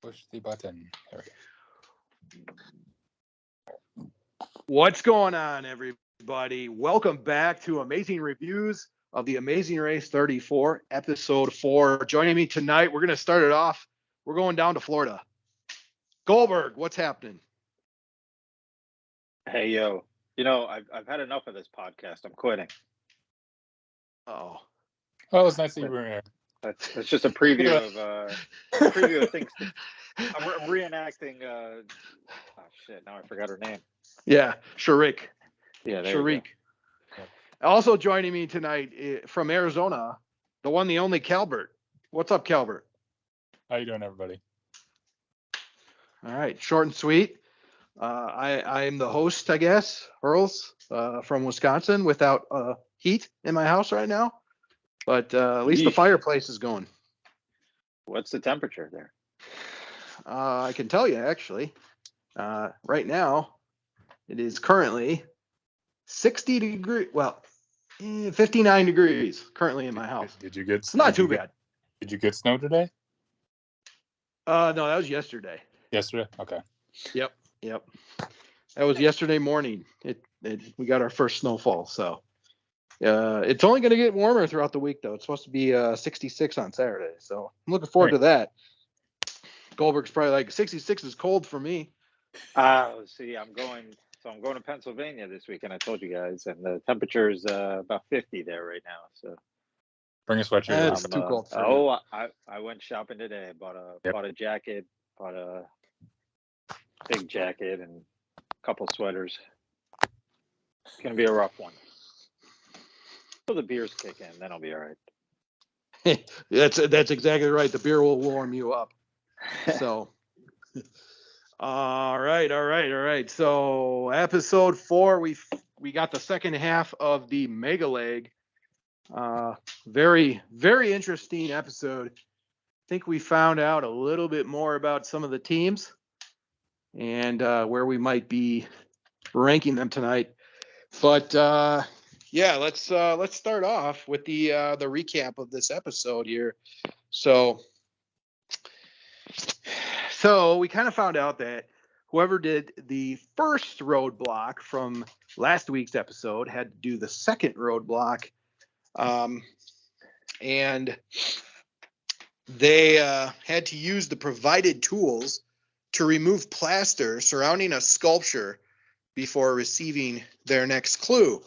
Push the button. There we go. What's going on, everybody? Welcome back to Amazing Reviews of the Amazing Race 34, Episode 4. Joining me tonight, we're going to start it off. We're going down to Florida. Goldberg, what's happening? Hey, yo. You know, I've had enough of this podcast. I'm quitting. Oh, Well, it's nice that you were here. That's just a preview of things. I'm reenacting. Oh shit! Now I forgot her name. yeah, Sharik. Yeah, there Sharik. you go. Also joining me tonight from Arizona, the one, the only Calbert. What's up, Calbert? How you doing, everybody? All right, short and sweet. I'm the host, I guess, Earls, from Wisconsin, without heat in my house right now. But at least the fireplace is going. What's the temperature there? I can tell you, actually. Right now, it is currently 60 degrees. Well, 59 degrees currently in my house. Did you get? Not too bad. Did you get snow today? No, that was yesterday. Yesterday? Okay. Yep. That was yesterday morning. We got our first snowfall, so it's only going to get warmer throughout the week, though. It's supposed to be 66 on Saturday, so I'm looking forward to that. Goldberg's probably like 66 is cold for me. See, I'm going to Pennsylvania this weekend. I told you guys, and the temperature is about 50 there right now. So bring a sweatshirt. That's too cold for you. I went shopping today. Bought a jacket, bought a big jacket, and a couple sweaters. It's gonna be a rough one. So the beers kick in, then I'll be all right. That's exactly right. The beer will warm you up. So, all right. So, episode 4, we got the second half of the Mega Leg. Very, very interesting episode. I think we found out a little bit more about some of the teams and where we might be ranking them tonight. But yeah, let's start off with the recap of this episode here. So we kind of found out that whoever did the first roadblock from last week's episode had to do the second roadblock, and they had to use the provided tools to remove plaster surrounding a sculpture before receiving their next clue.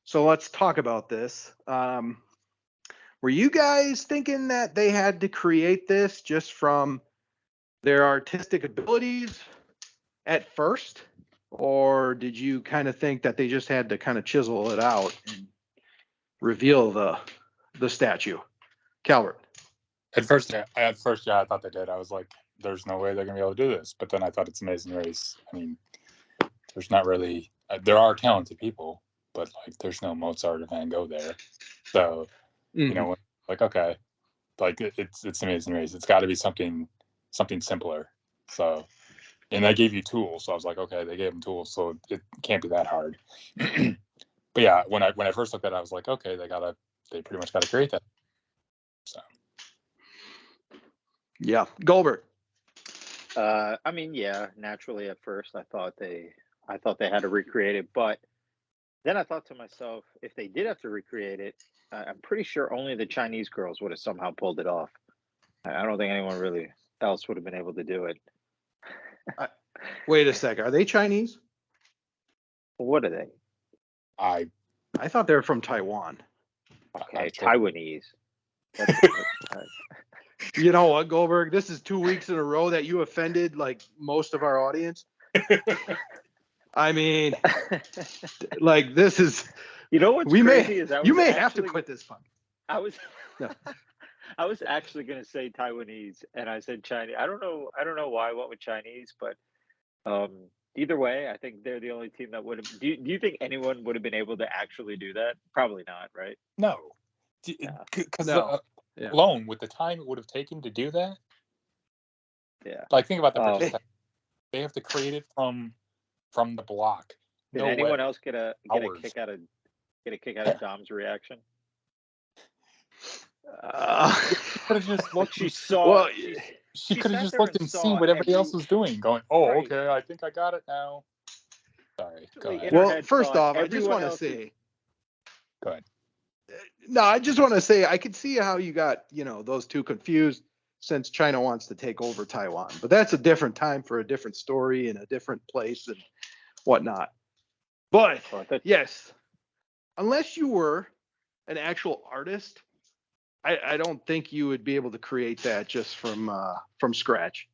So let's talk about this. Were you guys thinking that they had to create this just from their artistic abilities at first? Or did you kind of think that they just had to kind of chisel it out and reveal the statue? Calvert. At first, yeah, I thought they did. I was like, there's no way they're going to be able to do this. But then I thought it's Amazing Race. I mean, there's not really, there are talented people, but like there's no Mozart or Van Gogh there. So, you know, like, okay, like it's Amazing Race. It's got to be something simpler. So, and they gave you tools. So I was like, okay, they gave them tools. So it can't be that hard. But yeah, when I first looked at it, I was like, okay, they pretty much got to create that. So. Yeah. Goldberg. I mean, yeah, naturally at first I thought they had to recreate it, but then I thought to myself, if they did have to recreate it, I'm pretty sure only the Chinese girls would have somehow pulled it off. I don't think anyone really else would have been able to do it. Wait a second. Are they Chinese? What are they? I thought they were from Taiwan. Okay, Taiwanese. You know what, Goldberg? This is 2 weeks in a row that you offended like most of our audience. I mean, like this is. You know what's crazy is you may have to quit this fun. I was actually going to say Taiwanese, and I said Chinese. I don't know why I went with Chinese, but either way, I think they're the only team that would have. Do you think anyone would have been able to actually do that? Probably not, right? No, because alone with the time it would have taken to do that. Yeah. Like think about the they have to create it from the block. Did anyone else get a kick out of Dom's reaction? But it just looked. She saw. Well, She She could have sat just there looked and and seen saw what everybody else every was doing, going, "Oh, right. okay, I think I got it now." Sorry, go Actually, ahead. in her Well, head first thought off, I just everyone want to else is say, Go ahead. no, I just want to say I could see how you got, those two confused since China wants to take over Taiwan. But that's a different time for a different story in a different place and whatnot. But well, that, yes, unless you were an actual artist, I don't think you would be able to create that just from scratch.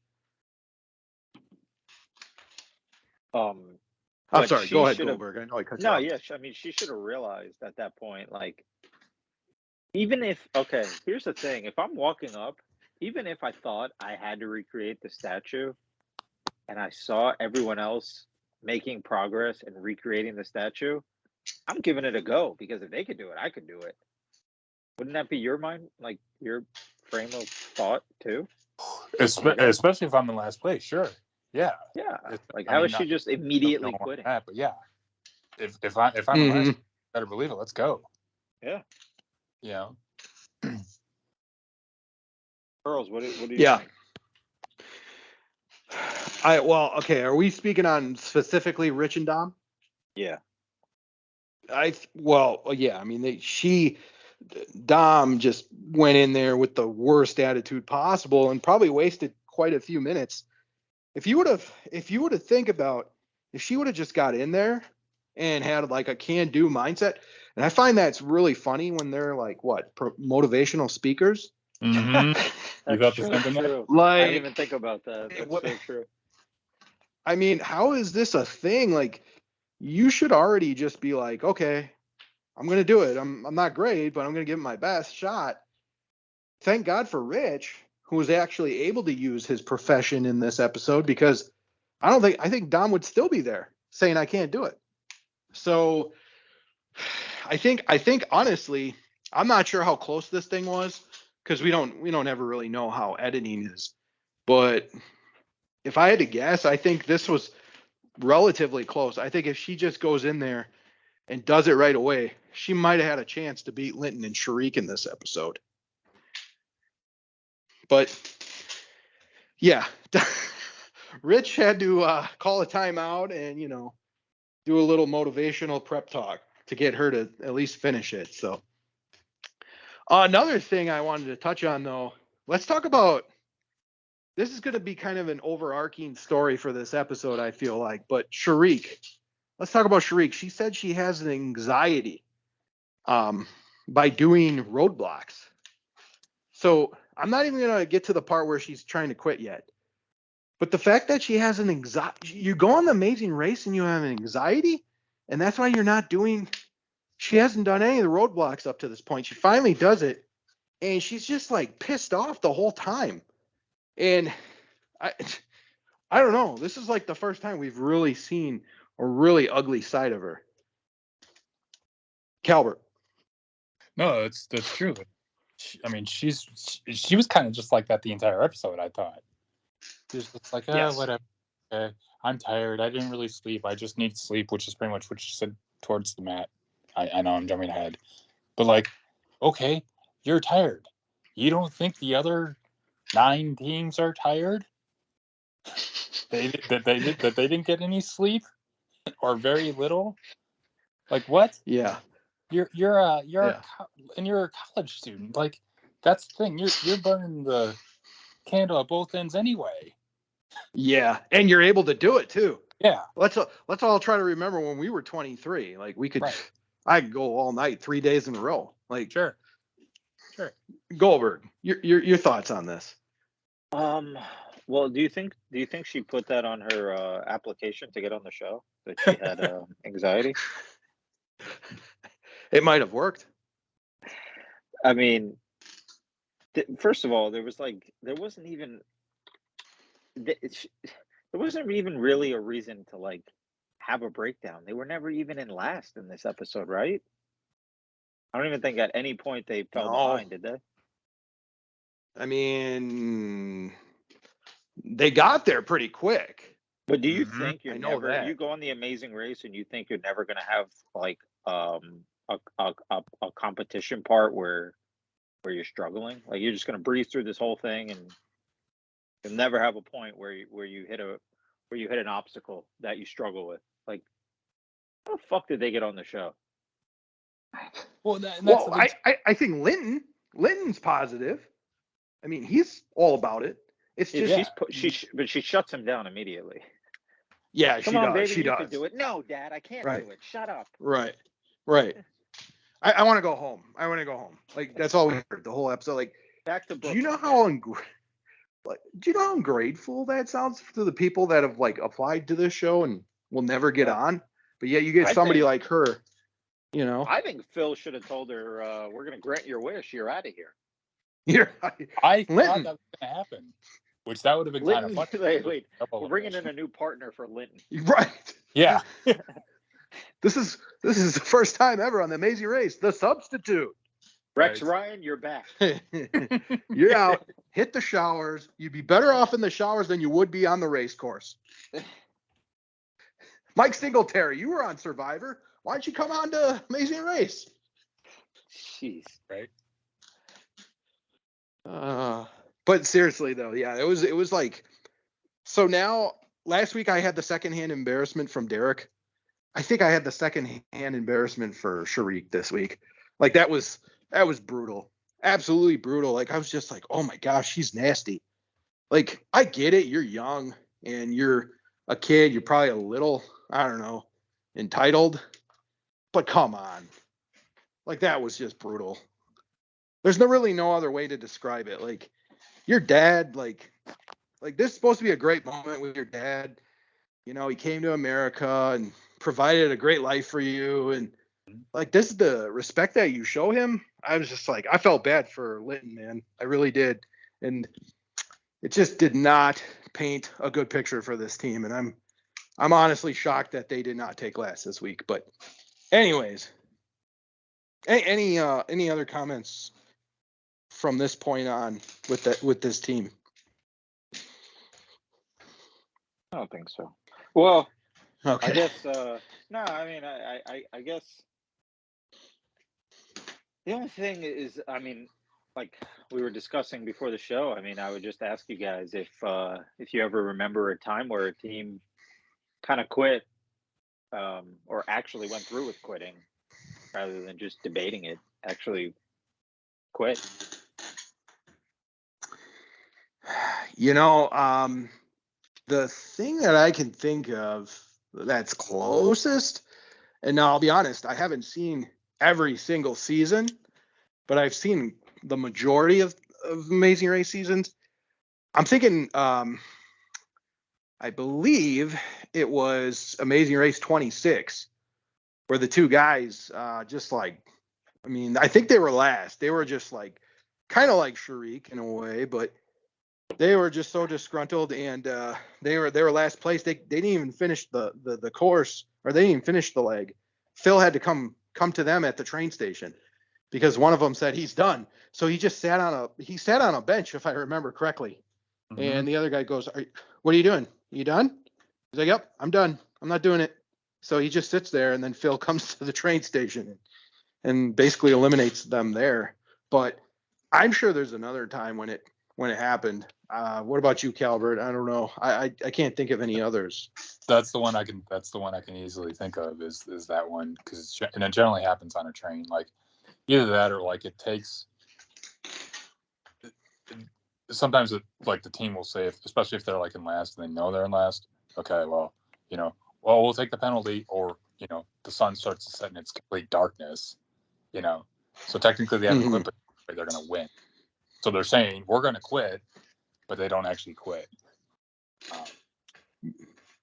um I'm but sorry. she Go ahead, should have Goldberg. I know I cut you no, off. yeah, I mean she should have realized at that point, like even if okay, here's the thing, if I'm walking up, even if I thought I had to recreate the statue and I saw everyone else making progress and recreating the statue, I'm giving it a go because if they could do it, I could do it. Wouldn't that be your mind, like your frame of thought too? Especially if I'm in last place, sure, yeah. Yeah. Like I how mean, is she just don't immediately want quitting? that, but yeah, if I'm in last, Mm-hmm. better believe it. Let's go. Yeah. You know, Pearls, what do you Yeah. think? Okay. Are we speaking on specifically Rich and Dom? Yeah. Yeah. I mean, Dom just went in there with the worst attitude possible and probably wasted quite a few minutes. If you would have think about if she would have just got in there and had like a can-do mindset, and I find that's really funny when they're like motivational speakers. you That's thought the so same thing there? true. I didn't Like, even think about that. That's so true. I mean, how is this a thing? Like, you should already just be like, okay, I'm gonna do it. I'm not great, but I'm gonna give it my best shot. Thank God for Rich, who was actually able to use his profession in this episode, because I think Dom would still be there saying I can't do it. So I think honestly, I'm not sure how close this thing was because we don't ever really know how editing is. But if I had to guess, I think this was relatively close. I think if she just goes in there and does it right away, she might have had a chance to beat Linton and Sharik in this episode. But yeah, Rich had to call a timeout and do a little motivational prep talk to get her to at least finish it. So another thing I wanted to touch on though, let's talk about. This is going to be kind of an overarching story for this episode, I feel like. But Sharik, let's talk about Sharik. She said she has an anxiety by doing roadblocks. So I'm not even going to get to the part where she's trying to quit yet. But the fact that she has an anxiety, you go on the Amazing Race and you have an anxiety, and that's why you're not doing. She hasn't done any of the roadblocks up to this point. She finally does it, and she's just like pissed off the whole time. And I, I don't know. This is like the first time we've really seen a really ugly side of her. Calvert. No, that's true. I mean, she was kind of just like that the entire episode. I thought she was just like, Yes. whatever. Okay, I'm tired. I didn't really sleep. I just need sleep, which is pretty much what she said towards the mat. I know I'm jumping ahead, but like, okay, you're tired. You don't think the other 9 teams are tired? That they didn't get any sleep or very little. Like what? Yeah. You're Yeah. a college student. Like that's the thing. You're burning the candle at both ends anyway. Yeah. And you're able to do it too. Yeah. Let's all try to remember when we were 23. Like Right. I could go all night, 3 days in a row. Like Sure. Goldberg, your thoughts on this? Um, well, do you think she put that on her application to get on the show that she had anxiety? It might have worked. I mean, first of all, there wasn't even there wasn't even really a reason to like have a breakdown. They were never even in last in this episode, right? I don't even think at any point they fell No. behind, did they? I mean, they got there pretty quick. But do you Mm-hmm. think I know you that. go on the Amazing Race and you think you're never gonna have like a competition part where you're struggling? Like you're just gonna breeze through this whole thing and You'll never have a point where you hit an obstacle that you struggle with. Like, how the fuck did they get on the show? Well, that's Well, I think Linton's positive. I mean, he's all about it. It's just She shuts him down immediately. yeah, Come she on, does. baby, She you does. can do it. No, Dad, I can't Right. do it. Shut up. Right. I want to go home. Like, that's all we heard the whole episode. Like, Back to do Brooklyn. you know how ungrateful that sounds to the people that have like applied to this show and will never get on? But yeah, you get somebody like her, you know. I think Phil should have told her, "We're going to grant your wish. You're out of here." I thought that was going to happen, which that would have been kind of fun. Wait, we're bringing in a new partner for Linton. Right. Yeah. This is the first time ever on the Amazing Race. The substitute. Rex Ryan, you're back. You're out. Hit the showers. You'd be better off in the showers than you would be on the race course. Mike Singletary, you were on Survivor. Why don't you come on to Amazing Race? Jeez. Right. But seriously though, yeah, it was like, so now last week I had the secondhand embarrassment from Derek. I think I had the secondhand embarrassment for Sharik this week. Like that was brutal. Absolutely brutal. Like I was just like, oh my gosh, she's nasty. Like I get it. You're young and you're a kid. You're probably a little, I don't know, entitled, but come on. Like that was just brutal. There's really no other way to describe it. Like your dad, like this is supposed to be a great moment with your dad. You know, he came to America and provided a great life for you. And like, this is the respect that you show him. I was just like, I felt bad for Linton, man. I really did. And it just did not paint a good picture for this team. And I'm honestly shocked that they did not take last this week. But anyways, any other comments from this point on with this team? I don't think so. Well, okay. I guess no. I mean, I guess the only thing is, I mean, like we were discussing before the show. I mean, I would just ask you guys if you ever remember a time where a team kind of quit, or actually went through with quitting, rather than just debating it. Actually, quit. You know, the thing that I can think of that's closest, and now I'll be honest, I haven't seen every single season, but I've seen the majority of Amazing Race seasons. I'm thinking, I believe it was Amazing Race 26, where the two guys just like, I mean, I think they were last. They were just like, kind of like Sharik in a way, but they were just so disgruntled, and they were last place. They didn't even finish the course, or they didn't even finish the leg. Phil had to come to them at the train station because one of them said he's done. So he just sat on a bench, if I remember correctly. Mm-hmm. And the other guy goes, "What are you doing? You done?" He's like, "Yep, I'm done. I'm not doing it." So he just sits there, and then Phil comes to the train station and basically eliminates them there. But I'm sure there's another time when it happened. What about you, Calvert? I don't know. I can't think of any others. That's the one I can easily think of is that one, because it generally happens on a train. Like either that or like it takes. Sometimes like the team will say, especially if they're like in last and they know they're in last. Okay, well, we'll take the penalty, or the sun starts to set in its complete darkness. So technically they haven't quit, but they're going to win. So they're saying we're going to quit, but they don't actually quit.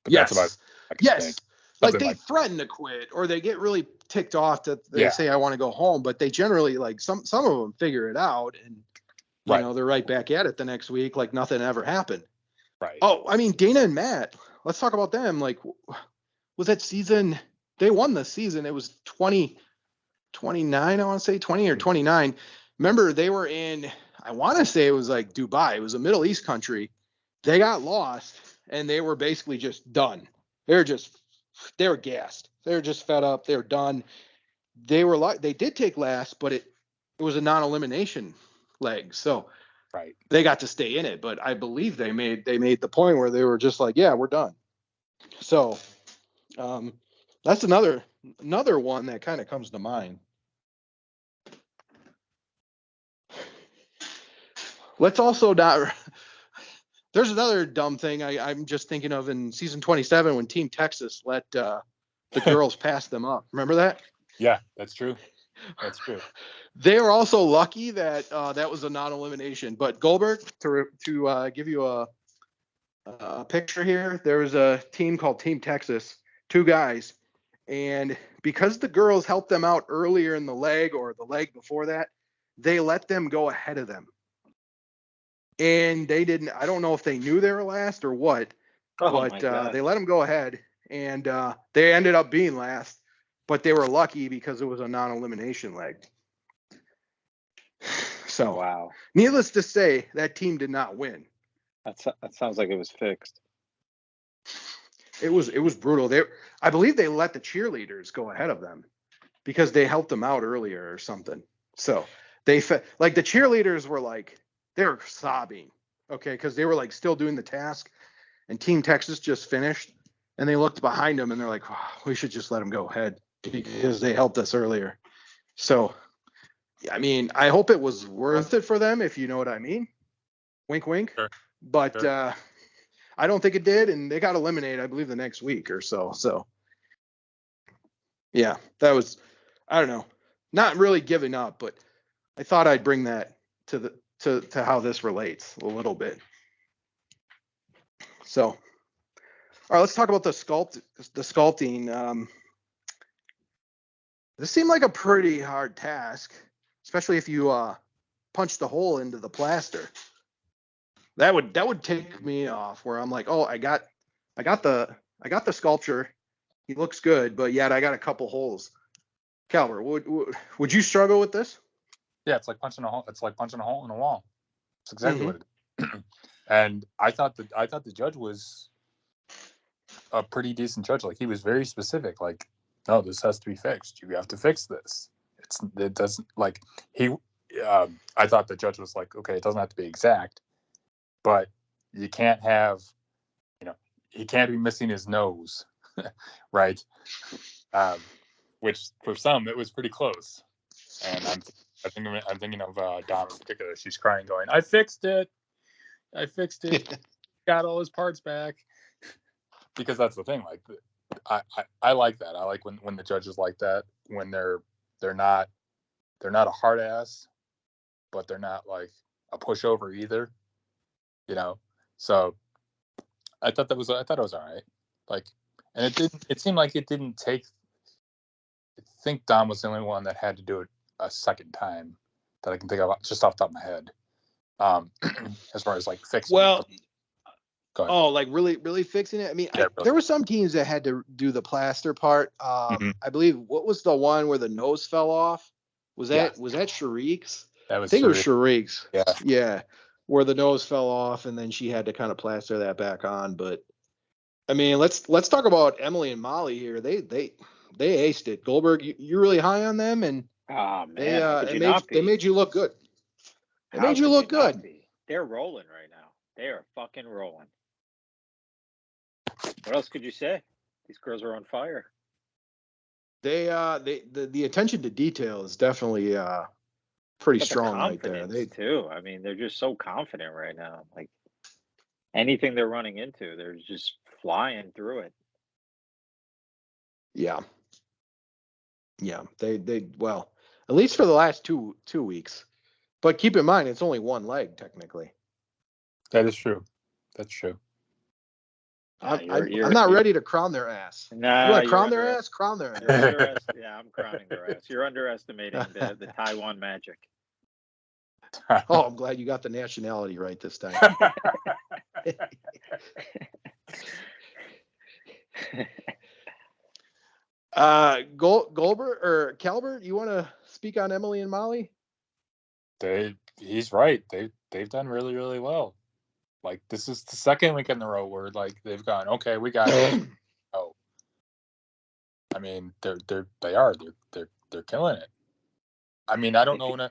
Yes. That's about yes. Like they threaten to quit, or they get really ticked off that they say, I want to go home, but they generally, like some of them figure it out, and they're right back at it the next week like nothing ever happened. Right. Oh, I mean, Dana and Matt, let's talk about them. Like, was that season, they won the season. It was 2029, I want to say 20 or 29. Remember, they were in, I want to say it was like Dubai. It was a Middle East country. They got lost, and they were basically just done. They were gassed. They were just fed up. They were done. They did take last, but it was a non-elimination leg. So Right. they got to stay in it, but I believe they made the point where they were just like, yeah, we're done. So that's another one that kind of comes to mind. Let's also not. There's another dumb thing I'm just thinking of in season 27 when Team Texas let the girls pass them up. Remember that? Yeah, that's true. That's true. They were also lucky that that was a non-elimination. But Goldberg, to give you a picture here, there was a team called Team Texas, 2 guys, and because the girls helped them out earlier in the leg or the leg before that, they let them go ahead of them. And they didn't. I don't know if they knew they were last or what, but they let them go ahead, and they ended up being last. But they were lucky because it was a non-elimination leg. So, wow. Needless to say, that team did not win. That sounds like it was fixed. It was brutal. I believe they let the cheerleaders go ahead of them because they helped them out earlier or something. So like the cheerleaders were like, they were sobbing, okay, because they were like still doing the task, and Team Texas just finished, and they looked behind them and they're like, oh, we should just let them go ahead because they helped us earlier. So, I mean, I hope it was worth it for them, if you know what I mean. Wink, wink. Sure. But Sure. I don't think it did, and they got eliminated, I believe, the next week or so. So, yeah, that was, I don't know, not really giving up, but I thought I'd bring that to how this relates a little bit. So, all right, let's talk about the sculpting. This seemed like a pretty hard task, especially if you punch the hole into the plaster. That would take me off where I'm like, oh, I got the sculpture. He looks good, but yet I got a couple holes. Calvert, would you struggle with this? Yeah, it's like punching a hole. It's like punching a hole in a wall. It's exactly what it is. And I thought the judge was a pretty decent judge. Like, he was very specific. Like, no, this has to be fixed. You have to fix this. It doesn't, like, he. I thought the judge was like, okay, it doesn't have to be exact, but you can't have, he can't be missing his nose, right? Which for some it was pretty close. And I'm thinking of Dom in particular. She's crying, going, "I fixed it. Got all his parts back." Because that's the thing. Like, I like that. I like when the judges like that, when they're not a hard ass, but they're not like a pushover either. So I thought it was all right. Like, and it seemed like it didn't take. I think Dom was the only one that had to do it a second time that I can think of just off the top of my head. As far as like fixing. Well, go ahead. Oh, like really fixing it? I mean, Yeah, really. there were some teams that had to do the plaster part. I believe, what was the one where the nose fell off? Was that Sharique's? That I was think it was Sharif. Sharique's. Yeah. Yeah, where the nose fell off and then she had to kind of plaster that back on. But I mean, let's talk about Emily and Molly here. They aced it. Goldberg, you're really high on them, and Oh man, how could you not be? they made you look good. They How made you could look not good. be? They're rolling right now. They are fucking rolling. What else could you say? These girls are on fire. The attention to detail is definitely pretty But strong the right there. confidence too. I mean, they're just so confident right now. Like, anything they're running into, they're just flying through it. Yeah. They well, at least for the last two weeks. But keep in mind, it's only one leg technically. That is true. That's true. I'm not ready to crown their ass. Nah, you want to crown their ass? Crown their ass. Yeah, I'm crowning their ass. You're underestimating the Taiwan magic. Oh, I'm glad you got the nationality right this time. Goldberg or Calvert, you want to speak on Emily and Molly? He's right. They've done really, really well. Like, this is the second week in a row where like they've gone, okay, we got it. Oh, I mean, they're killing it. I mean, I don't know.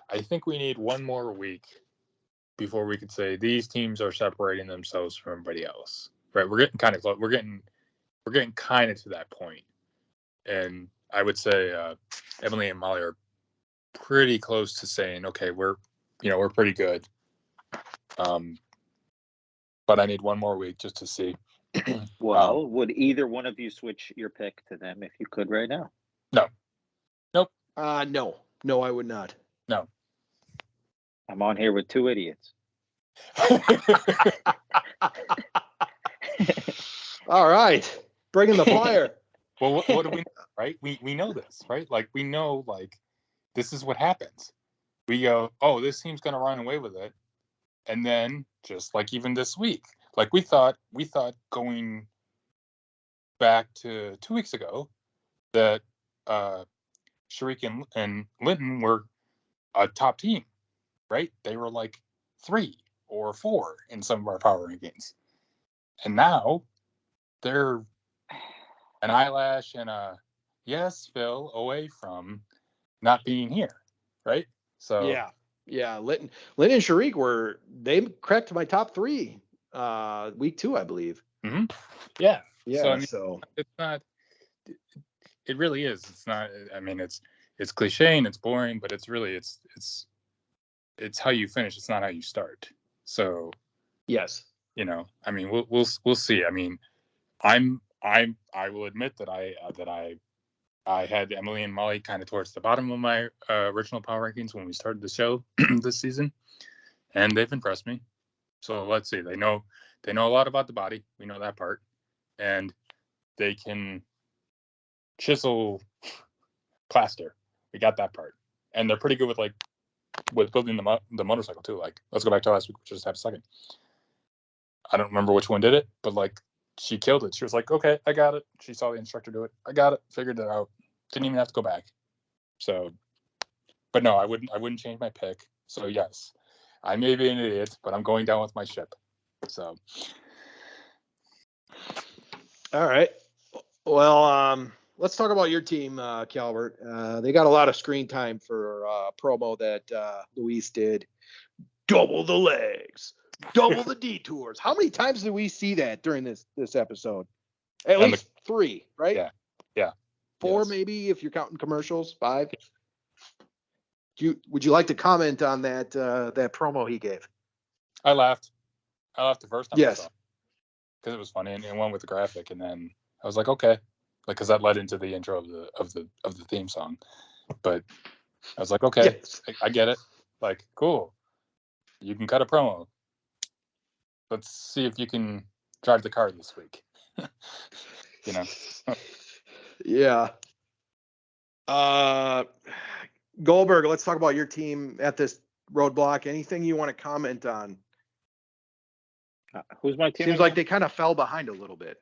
I think we need one more week before we could say these teams are separating themselves from everybody else. Right? We're getting kind of close. We're getting kind of to that point. And I would say Emily and Molly are pretty close to saying, okay, we're pretty good. But I need one more week just to see. Well, would either one of you switch your pick to them if you could right now? No. Nope. No, I would not. No. I'm on here with two idiots. All right, bringing the fire. Well, what do we know, right? We know this, right? Like, we know, like, this is what happens. We go, oh, this team's going to run away with it. And then, just like even this week, like we thought going back to 2 weeks ago that Sharik and Linton were a top team, right? They were like 3 or 4 in some of our power rankings. And now they're an eyelash and a yes, Phil, away from not being here, right? So yeah. Linton and Sharik they cracked my top 3 week 2, I believe. Mm-hmm. Yeah. Yeah. So it's not. It really is. It's not. I mean, it's cliche and it's boring, but it's really it's how you finish. It's not how you start. So yes. I mean, we'll see. I mean, I will admit that I had Emily and Molly kind of towards the bottom of my original power rankings when we started the show this season, and they've impressed me. So let's see. They know a lot about the body. We know that part, and they can chisel plaster. We got that part, and they're pretty good with building the motorcycle too. Like, let's go back to last week. Just have a second. I don't remember which one did it, but like, she killed it. She was like, okay, I got it. She saw the instructor do it. I got it. Figured it out. Didn't even have to go back. So, but no, I wouldn't change my pick. So yes, I may be an idiot, but I'm going down with my ship. So. All right. Well, let's talk about your team, Calvert. They got a lot of screen time for promo that Luis did. Double the legs, double the detours. How many times did we see that during this episode? At least 3, right? Yeah. 4 yes. Maybe if you're counting commercials. 5. Would you like to comment on that promo he gave? I laughed the first time. Yes. I saw it because it was funny and went with the graphic, and then I was like, okay, like, because that led into the intro of the theme song. But I was like, okay, yes. I get it. Like, cool. You can cut a promo. Let's see if you can drive the car this week. Yeah. Goldberg, let's talk about your team at this roadblock. Anything you want to comment on? Who's my team? Seems like they kind of fell behind a little bit.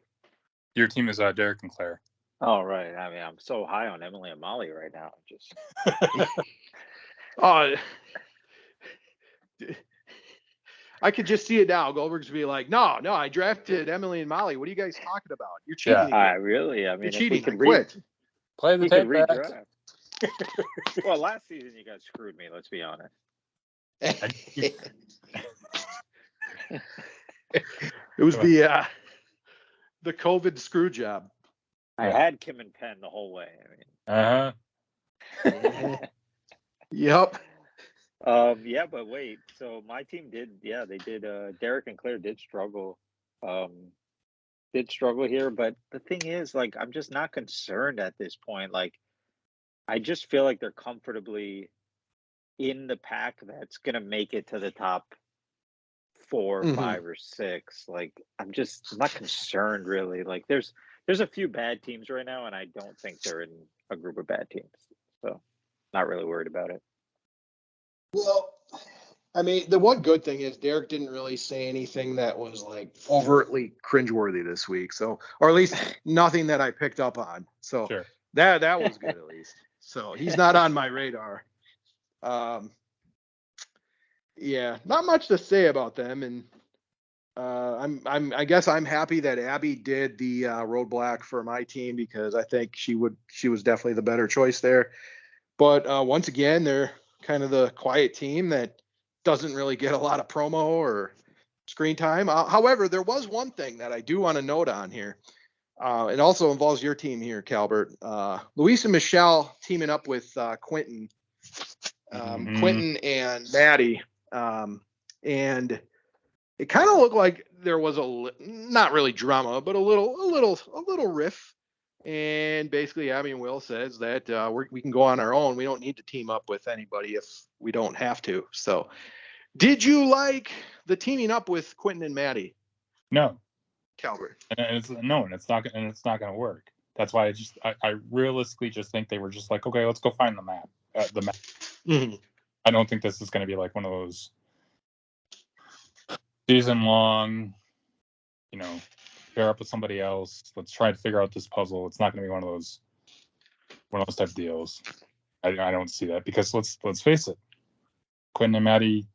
Your team is Derek and Claire. Oh, right. I mean, I'm so high on Emily and Molly right now. Just. I could just see it now. Goldberg's be like, no, I drafted Emily and Molly. What are you guys talking about? You're cheating. Yeah. Really? I mean, you're cheating. If we Quit. Play the tape back. Well, last season you guys screwed me. Let's be honest. It was the COVID screw job. I had Kim and Penn the whole way. I mean. Yep. Yeah, but wait. So my team did. Yeah, they did. Derek and Claire did struggle. Did struggle here, but the thing is, like, I'm just not concerned at this point. Like, I just feel like they're comfortably in the pack that's gonna make it to the top 4, 5, or 6. Like, I'm not concerned really. Like, there's a few bad teams right now, and I don't think they're in a group of bad teams. So, not really worried about it. Well, I mean, the one good thing is Derek didn't really say anything that was like overtly cringeworthy this week. So, or at least nothing that I picked up on. So sure. that was good at least. So he's not on my radar. Yeah, not much to say about them. And I guess I'm happy that Abby did the roadblock for my team because I think she was definitely the better choice there. But once again, they're kind of the quiet team that doesn't really get a lot of promo or screen time. However, there was one thing that I do want to note on here. It also involves your team here, Calbert. Luis and Michelle teaming up with Quentin. Quentin and Maddie. And it kind of looked like there was not really drama, but a little riff. And basically, Abby and Will says that we can go on our own. We don't need to team up with anybody if we don't have to. So, did you like the teaming up with Quentin and Maddie? No, Calvert. and it's not going to work. That's why I realistically just think they were just like, okay, let's go find the map. Mm-hmm. I don't think this is going to be like one of those season-long, pair up with somebody else. Let's try to figure out this puzzle. It's not going to be one of those type of deals. I don't see that because let's face it, Quentin and Maddie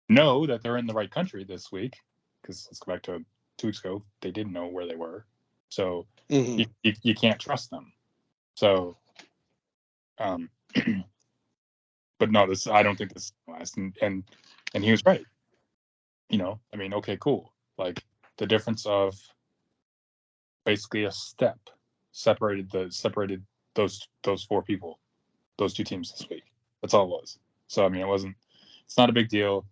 know that they're in the right country this week because let's go back to 2 weeks ago. They didn't know where they were, so you can't trust them. So, but no, I don't think this lasts. And he was right. Okay, cool. Like the difference of basically a step separated those 4 people, those 2 teams this week. That's all it was. So it's not a big deal.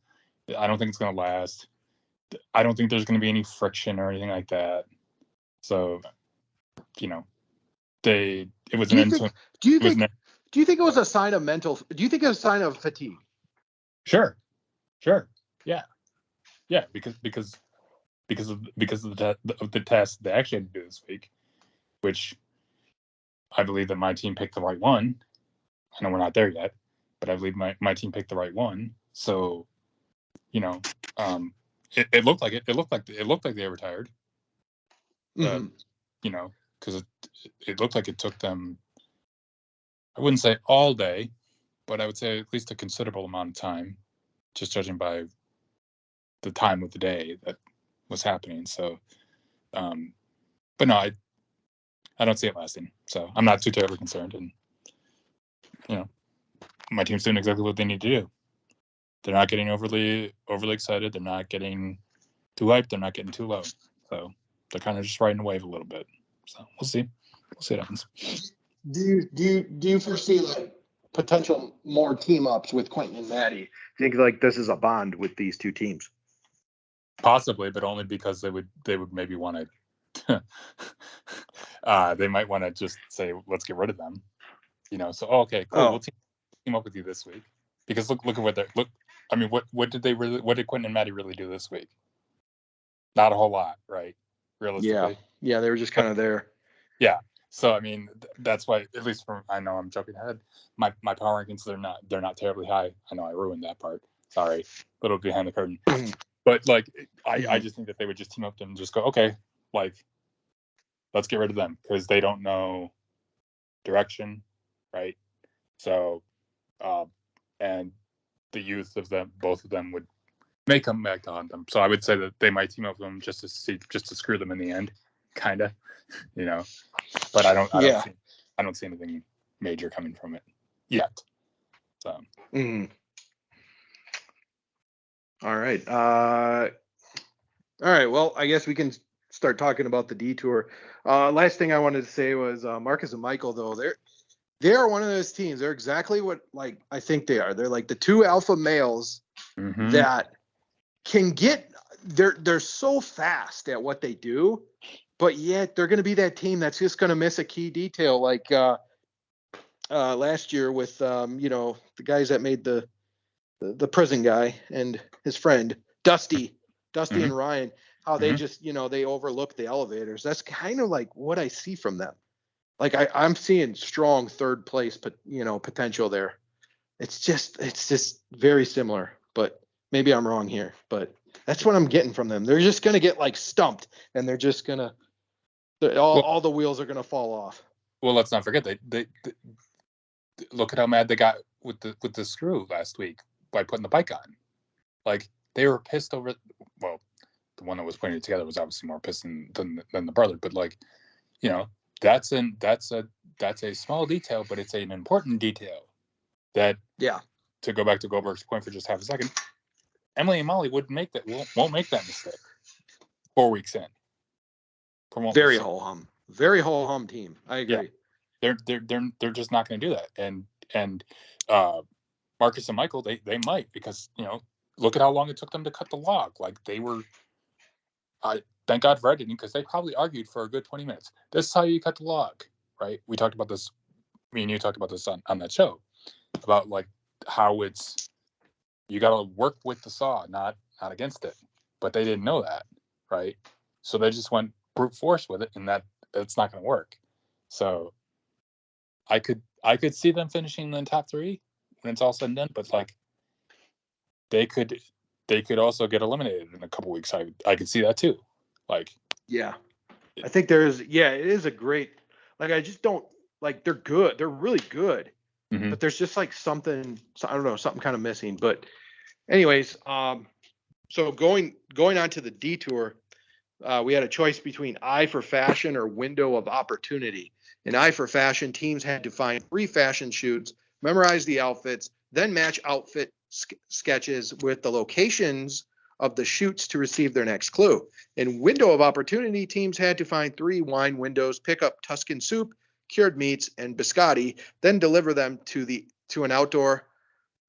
I don't think it's going to last. I don't think there's going to be any friction or anything like that. So, it was an end. Do you think it was a sign of do you think it was a sign of fatigue? Sure. Yeah, because of the test they actually had to do this week, which I believe that my team picked the right one. I know we're not there yet, but I believe my team picked the right one. So, it looked like it looked like they were tired. Because it looked like it took them, I wouldn't say all day, but I would say at least a considerable amount of time, just judging by the time of the day that was happening. So, but no, I don't see it lasting. So I'm not too terribly concerned. And, my team's doing exactly what they need to do. They're not getting overly excited. They're not getting too hyped. They're not getting too low. So they're kind of just riding the wave a little bit. So we'll see. We'll see what happens. Do you foresee like potential more team ups with Quentin and Maddie? Do you think like this is a bond with these 2 teams? Possibly, but only because they would maybe want to. They might want to just say, let's get rid of them. So okay, cool. We'll team up with you this week because look at what what did Quentin and Maddie really do this week? Not a whole lot, right? Realistically. Yeah, they were just kind of there. Yeah. So that's why, at least I know I'm jumping ahead. My power rankings, they're not terribly high. I know I ruined that part. Sorry, a little behind the curtain. But like I just think that they would just team up and just go, okay, like let's get rid of them because they don't know direction, right? So, and the youth of both of them would may come back to haunt them. So I would say that they might team up with them just to screw them in the end, kind of, But I don't see anything major coming from it yet. So. All right. All right. Well, I guess we can start talking about the detour. Last thing I wanted to say was Marcus and Michael, though, they're one of those teams. They're exactly what I think they are. They're like the 2 alpha males that can get. They're so fast at what they do, but yet they're going to be that team that's just going to miss a key detail, like last year with the guys that made the prison guy and his friend Dusty and Ryan, how they just they overlook the elevators. That's kind of like what I see from them. Like I'm seeing strong 3rd place, but potential there. It's just very similar, but maybe I'm wrong here. But that's what I'm getting from them. They're just gonna get like stumped, and they're just gonna all the wheels are gonna fall off. Well, let's not forget they look at how mad they got with the screw last week by putting the bike on. Like they were pissed over. Well, the one that was putting it together was obviously more pissed than the brother, but like that's a small detail, but it's an important detail. That to go back to Goldberg's point for just half a second, Emily and Molly won't make that mistake 4 weeks in. Very ho hum team. I agree. Yeah. They're just not going to do that. And Marcus and Michael, they might, because look at how long it took them to cut the log. Like, they were. Thank God for editing, because they probably argued for a good 20 minutes. This is how you cut the log, right? We talked about this. Me and you talked about this on that show, about like how you got to work with the saw, not against it. But they didn't know that, right? So they just went brute force with it, and that's not going to work. So I could see them finishing in the top 3 when it's all said and done, but like they could also get eliminated in a couple weeks. I could see that too. Like, yeah, I think it is a great, like, I just don't, like, they're good. They're really good. Mm-hmm. But there's just like something, I don't know, something kind of missing. But anyways, so going on to the detour, we had a choice between Eye for Fashion or Window of Opportunity. In Eye for Fashion, teams had to find 3 fashion shoots, memorize the outfits, then match outfit sketches with the locations of the shoots to receive their next clue. In Window of Opportunity, teams had to find 3 wine windows, pick up Tuscan soup, cured meats, and biscotti, then deliver them to an outdoor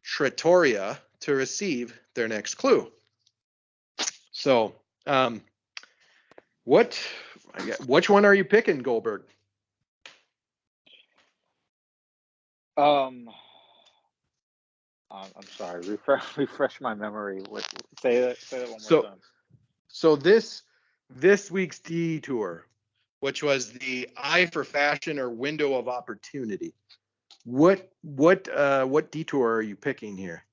trattoria to receive their next clue. So, which one are you picking, Goldberg? I'm sorry. Refresh my memory. Say that one more time. So this week's detour, which was the Eye for Fashion or Window of Opportunity. What detour are you picking here?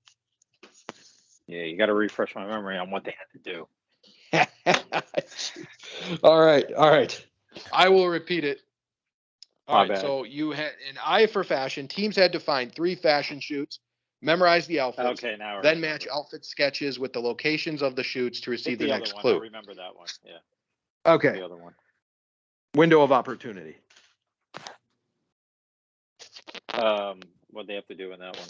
Yeah, you got to refresh my memory on what they had to do. All right. I will repeat it. All right. bad. So you had an Eye for Fashion. Teams had to find 3 fashion shoots, memorize the outfits, then match outfit sketches with the locations of the shoots to receive the next clue. I remember that one. Yeah. Okay. The other one. Window of Opportunity. What they have to do in that one?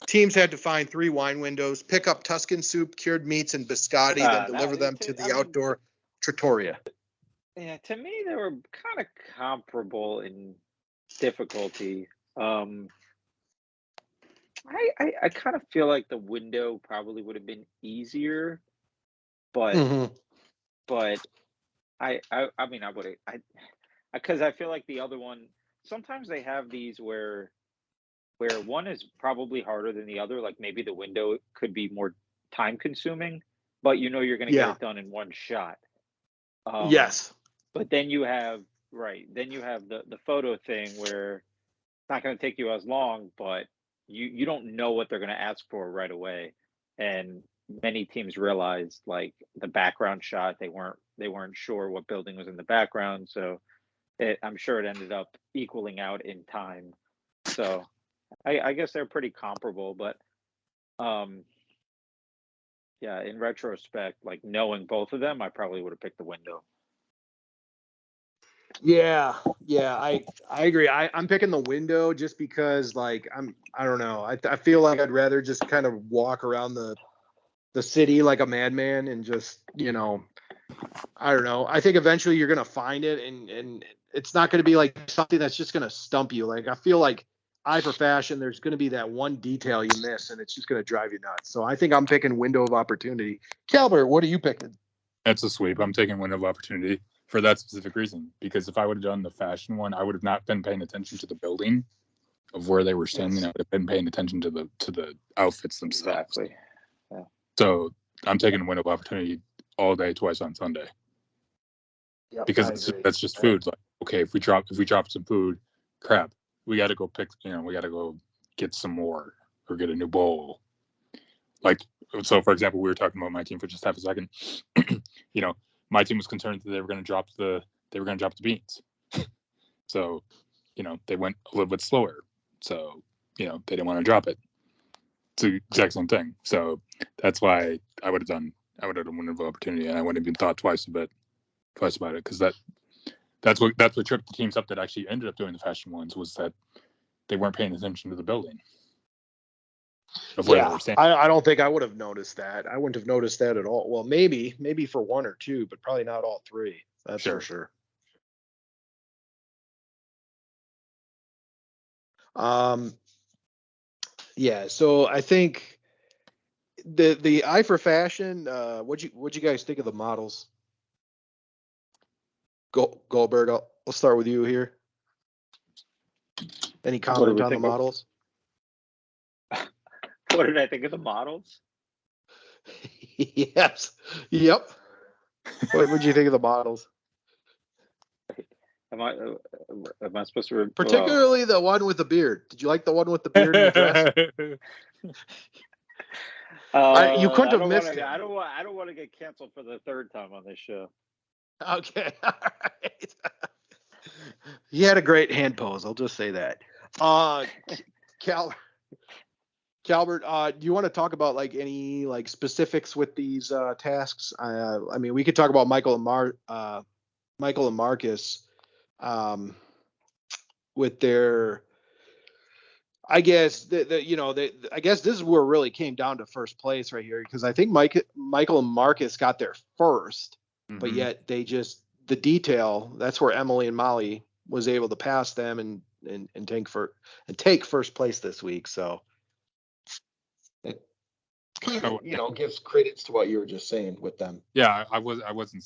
Teams had to find 3 wine windows, pick up Tuscan soup, cured meats, and biscotti, then deliver them to the outdoor trattoria. Yeah, to me, they were kind of comparable in difficulty. I kind of feel like the window probably would have been easier, but I mean, I would have, because I feel like the other one, sometimes they have these where one is probably harder than the other. Like, maybe the window could be more time consuming, but you're going to get it done in one shot. Yes. But then you have the photo thing where it's not going to take you as long, but you don't know what they're going to ask for right away. And many teams realized, like, the background shot, they weren't sure what building was in the background, so I'm sure it ended up equaling out in time. So I guess they're pretty comparable, but yeah, in retrospect, like, knowing both of them, I probably would have picked the window. Yeah, I agree. I'm picking the window just because, like, I don't know. I feel like I'd rather just kind of walk around the city like a madman and just, I don't know. I think eventually you're gonna find it, and it's not gonna be like something that's just gonna stump you. Like, I feel like Eye for Fashion, there's gonna be that one detail you miss, and it's just gonna drive you nuts. So I think I'm picking Window of Opportunity. Calbert, what are you picking? That's a sweep. I'm taking Window of Opportunity for that specific reason, because if I would have done the fashion one, I would have not been paying attention to the building of where they were standing. I would have been paying attention to the outfits themselves. Exactly. Yeah. So I'm taking Window of Opportunity all day, twice on Sunday. Yep, because that's just food. Like, okay, if we drop some food, crap, we got to go pick. We got to go get some more or get a new bowl. Like, so for example, we were talking about my team for just half a second. My team was concerned that they were going to drop the beans. So, they went a little bit slower. So, they didn't want to drop it. It's the exact same thing. So that's why I would have done Window of Opportunity, and I wouldn't even thought twice about it, because that's what tripped the teams up that actually ended up doing the fashion ones, was that they weren't paying attention to the building. of where they Yeah, were standing. I don't think I would have noticed that. I wouldn't have noticed that at all. Well, maybe for one or two, but probably not all three. That's for sure. Yeah. So I think the eye for fashion. What'd you guys think of the models? Goldberg. I'll start with you here. Any comment on the models? What did I think of the models? Yes. Yep. What would you think of the models? Am I supposed to? Particularly the one with the beard. Did you like the one with the beard and the dress? You couldn't have missed it. I don't want to get canceled for the third time on this show. Okay. All right. He had a great hand pose. I'll just say that. Calbert, do you want to talk about like any like specifics with these tasks? I mean, we could talk about Michael and Marcus with their. I guess I guess this is where it really came down to first place right here, because I think Michael and Marcus got there first, but yet they just the detail. That's where Emily and Molly was able to pass them and take first place this week. So it kind of gives credence to what you were just saying with them. Yeah, I wasn't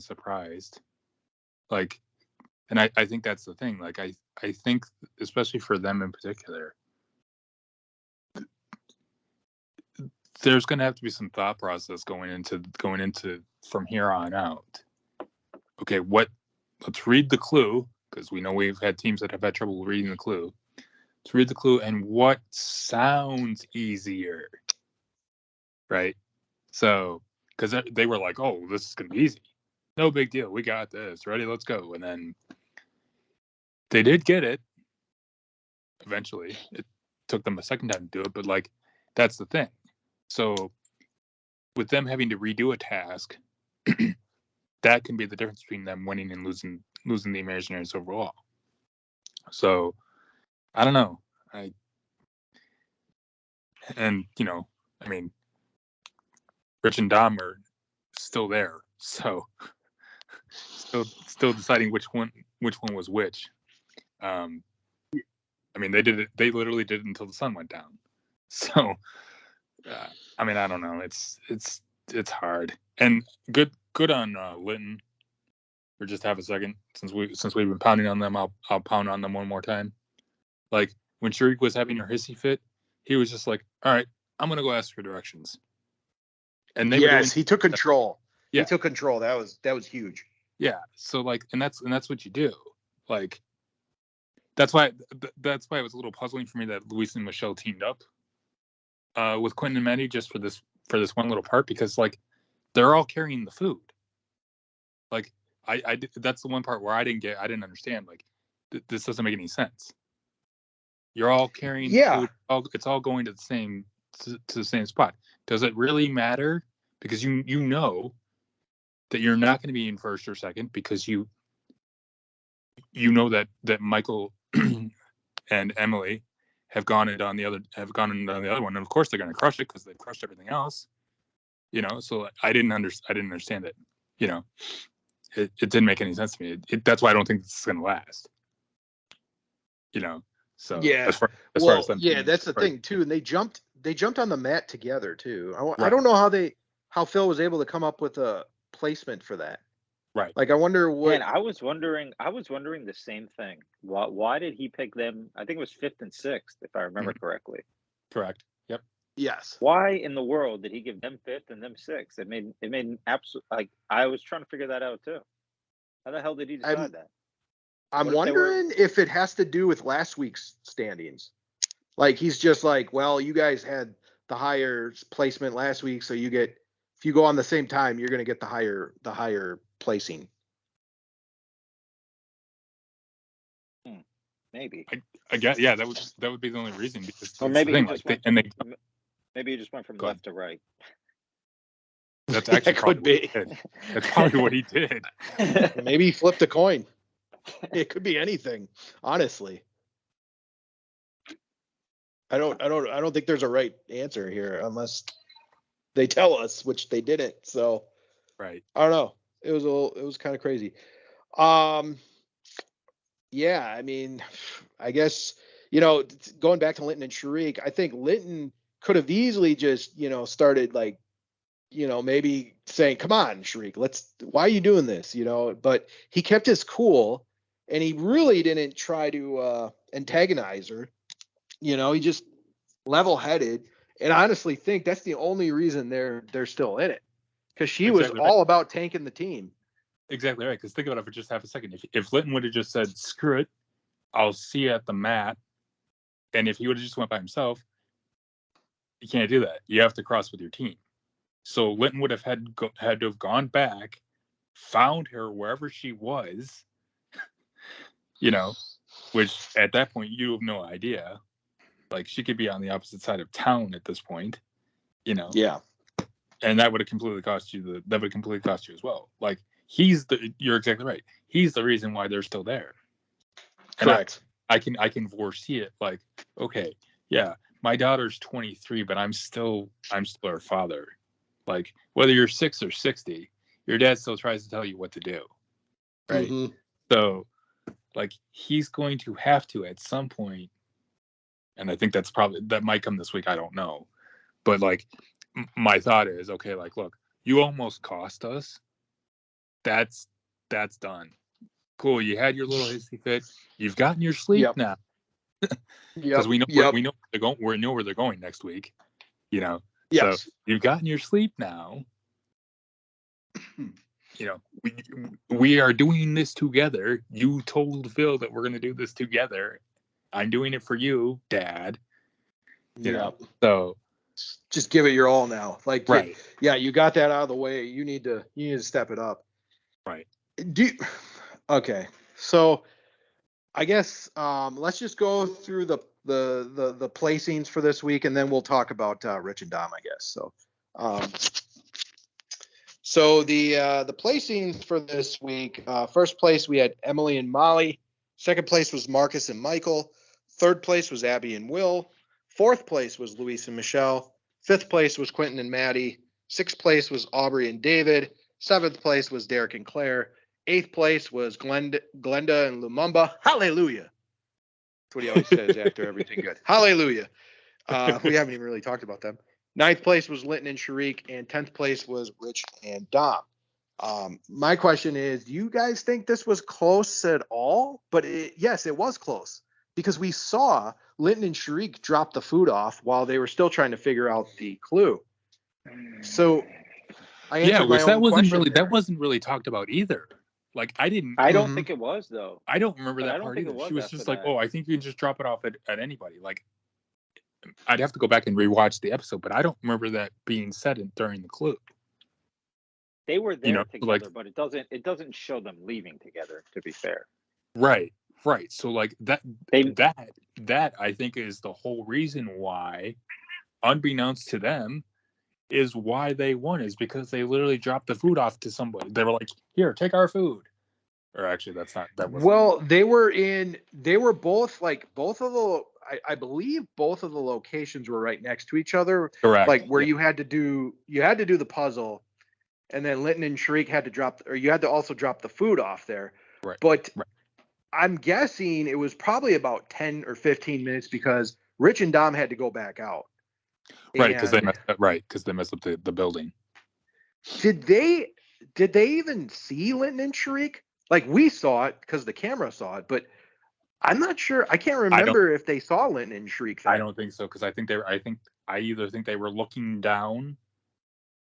surprised. Like, and I think that's the thing. Like, I think especially for them in particular, there's going to have to be some thought process going into from here on out. Okay, let's read the clue, because we know we've had teams that have had trouble reading the clue. Let's read the clue and what sounds easier, right? So, because they were like, oh, this is going to be easy. No big deal. We got this. Ready? Let's go. And then they did get it. Eventually. It took them a second time to do it, but like, that's the thing. So with them having to redo a task, that can be the difference between them winning and losing the Imagineers overall. So I don't know. I mean, Rich and Dom are still there, so still deciding which one was which. I mean, they did it. They literally did it until the sun went down. So, I mean, I don't know. It's hard. And good on Linton. For just half a second, since we've been pounding on them, I'll pound on them one more time. Like when Sharik was having her hissy fit, he was just like, "All right, I'm gonna go ask for directions." And he took control. Yeah. He took control. That was huge. Yeah. So like, and that's what you do. Like, that's why it was a little puzzling for me that Luis and Michelle teamed up with Quentin and Maddie just for this one little part, because like they're all carrying the food. Like I that's the one part where I didn't understand. Like this doesn't make any sense. You're all carrying the food. It's all going to the same spot. Does it really matter? Because you know that you're not going to be in first or second, because you know that Michael and Emily have gone in on the other one, and of course they're going to crush it because they've crushed everything else. So I didn't understand it. It didn't make any sense to me. That's why I don't think this is going to last. So yeah, as far as them, that's the thing too. And they jumped on the mat together too. I don't know how Phil was able to come up with a placement for that. Right. Like I wonder what. Man, I was wondering the same thing. Why did he pick them? I think it was 5th and 6th, if I remember correctly. Correct. Yep. Yes. Why in the world did he give them 5th and them 6th? It made absolute, like, I was trying to figure that out too. How the hell did he decide that? I'm wondering if it has to do with last week's standings. Like he's just like, well, you guys had the higher placement last week, so if you go on the same time, you're going to get the higher placing. Maybe. I guess, yeah, that would be the only reason, because Or maybe maybe he just went from left to right. That's actually probably that's probably what he did. Maybe he flipped a coin. It could be anything, honestly. I don't think there's a right answer here unless they tell us, which they didn't. So Right. I don't know. It was kind of crazy. Yeah, I mean, I guess, going back to Linton and Sharik, I think Linton could have easily just, started like, maybe saying, come on, Sharik, why are you doing this? But he kept his cool and he really didn't try to antagonize her. He just level headed. And I honestly think that's the only reason they're still in it. Because she was Exactly right. all about tanking the team. Exactly right. Because think about it for just half a second. If Linton would have just said, screw it, I'll see you at the mat. And if he would have just went by himself, you can't do that. You have to cross with your team. So Linton would have had to have gone back, found her wherever she was, which at that point you have no idea. Like she could be on the opposite side of town at this point, Yeah. And that would have completely cost you as well. Like you're exactly right. He's the reason why they're still there. Correct. And I can foresee it like, okay, yeah, my daughter's 23, but I'm still her father. Like whether you're 6 or 60, your dad still tries to tell you what to do. Right. Mm-hmm. So like he's going to have to at some point, and I think that might come this week. I don't know. But like my thought is, okay, like, look, you almost cost us. That's done. Cool. You had your little hissy fit. You've gotten your sleep now. Because we know we know where they're going next week. Yes. So you've gotten your sleep now. We are doing this together. You told Phil that we're going to do this together. I'm doing it for you, Dad. So just give it your all now. Like, right. You got that out of the way. You need to step it up. Right. Okay. So I guess let's just go through the placings for this week, and then we'll talk about Rich and Dom, I guess. So the placings for this week, first place we had Emily and Molly. Second place was Marcus and Michael. Third place was Abby and Will. Fourth place was Luis and Michelle. Fifth place was Quentin and Maddie. Sixth place was Aubrey and David. Seventh place was Derek and Claire. Eighth place was Glenda and Lumumba. Hallelujah. That's what he always says after everything good. Hallelujah. We haven't even really talked about them. Ninth place was Linton and Sharik, and 10th place was Rich and Dom. My question is, do you guys think this was close at all? But yes, it was close because we saw Linton and Sharik drop the food off while they were still trying to figure out the clue. So I answered my own question. That wasn't really talked about either. Like I don't think it was though. I don't remember that part either. She was just like, "Oh, I think you can just drop it off at anybody." Like I'd have to go back and rewatch the episode, but I don't remember that being said during the clue. They were there together, but it doesn't show them leaving together, to be fair. Right. So like that I think is the whole reason why, unbeknownst to them, is why they won, is because they literally dropped the food off to somebody. They were like, "Here, take our food." Or actually, that wasn't. Well, they were both of the, I believe both of the locations were right next to each other. Correct. Like where you had to do the puzzle, and then Linton and Sharik had to also drop the food off there. Right. But I'm guessing it was probably about 10 or 15 minutes because Rich and Dom had to go back out. Right, because they messed up the building. Did they even see Linton and Sharik? Like we saw it because the camera saw it, but I'm not sure. I can't remember if they saw Linton and Sharik. I don't think so, because I either think they were looking down,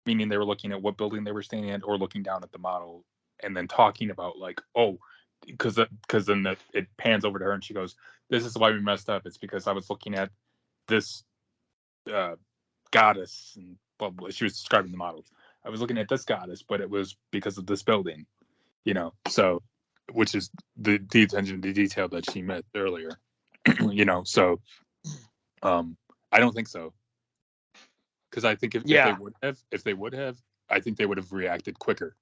meaning they were looking at what building they were staying at, or looking down at the model and then talking about like, oh, because then it pans over to her and she goes, "This is why we messed up. It's because I was looking at this goddess," and blah, blah. She was describing the models. "I was looking at this goddess, but it was because of this building," so, which is the attention to detail that she met earlier, so I don't think so, because I think if they would have, I think they would have reacted quicker,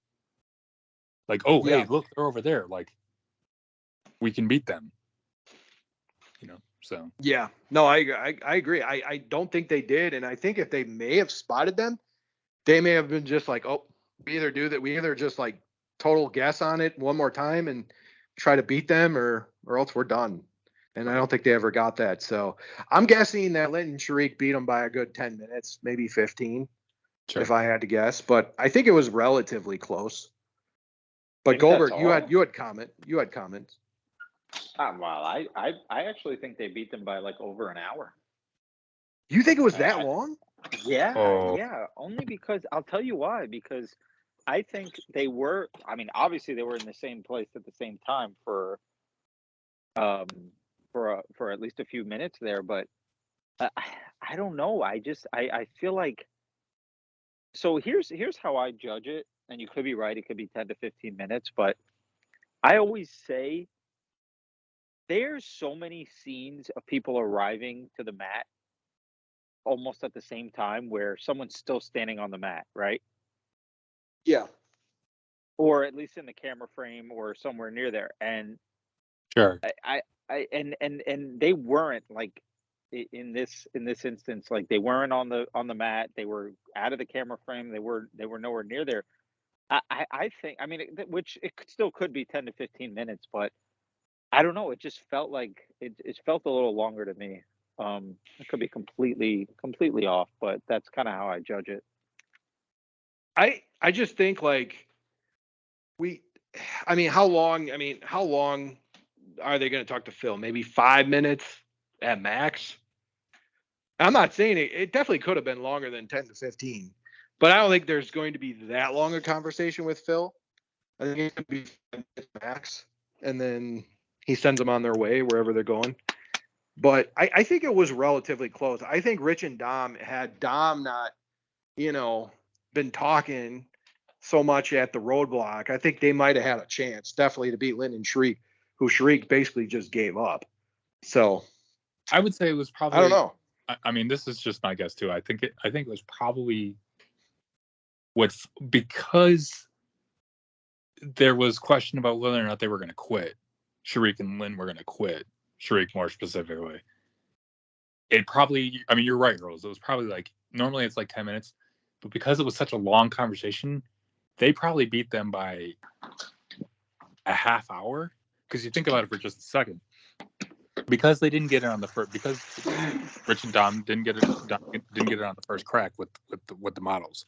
like, "Oh, hey, look, they're over there, like we can beat them," So Yeah, no, I agree. I don't think they did, and I think if they may have spotted them, they may have been just like, oh, we either just like total guess on it one more time and try to beat them, or else we're done. And I don't think they ever got that. So I'm guessing that Linton and Sharik beat them by a good 10 minutes, maybe 15, sure. if I had to guess. But I think it was relatively close. But Think that's Goldberg, you all? had comments. Well, I actually think they beat them by like over an hour. You think it was I, that I long? yeah, Oh, yeah. Only because I'll tell you why. Because I think they were. I mean, obviously they were in the same place at the same time um for at least a few minutes there. But I don't know. I feel like so. Here's how I judge it. And you could be right. It could be 10 to 15 minutes. But I always say there's so many scenes of people arriving to the mat almost at the same time where someone's still standing on the mat, right? Yeah. Or at least in the camera frame or somewhere near there. And sure. and they weren't like in this instance, like they weren't on the mat. They were out of the camera frame. They were nowhere near there. I think I mean which it still could be 10 to 15 minutes, but I don't know. It just felt like it felt a little longer to me. I could be completely off, but that's kind of how I judge it. I just think like we how long are they going to talk to Phil? Maybe 5 minutes at max. I'm not saying it definitely could have been longer than 10 to 15, but I don't think there's going to be that long a conversation with Phil. I think it could be 5 minutes max, and then he sends them on their way wherever they're going. But I think it was relatively close. I think Rich and Dom, had Dom not, been talking so much at the roadblock, I think they might have had a chance, definitely, to beat Lynn and Shriek, who Shriek basically just gave up. So I would say it was I don't probably. know. I mean, this is just my guess too. I think it was probably because there was question about whether or not they were going to quit. Sharik and Lynn were going to quit. Sharik more specifically. It probably. I mean, you're right, Rose. It was probably like normally it's like 10 minutes, but because it was such a long conversation, they probably beat them by a half hour. Because you think about it for just a second, because they didn't get it on the first, because Rich and Dom didn't get it on the first crack with the models,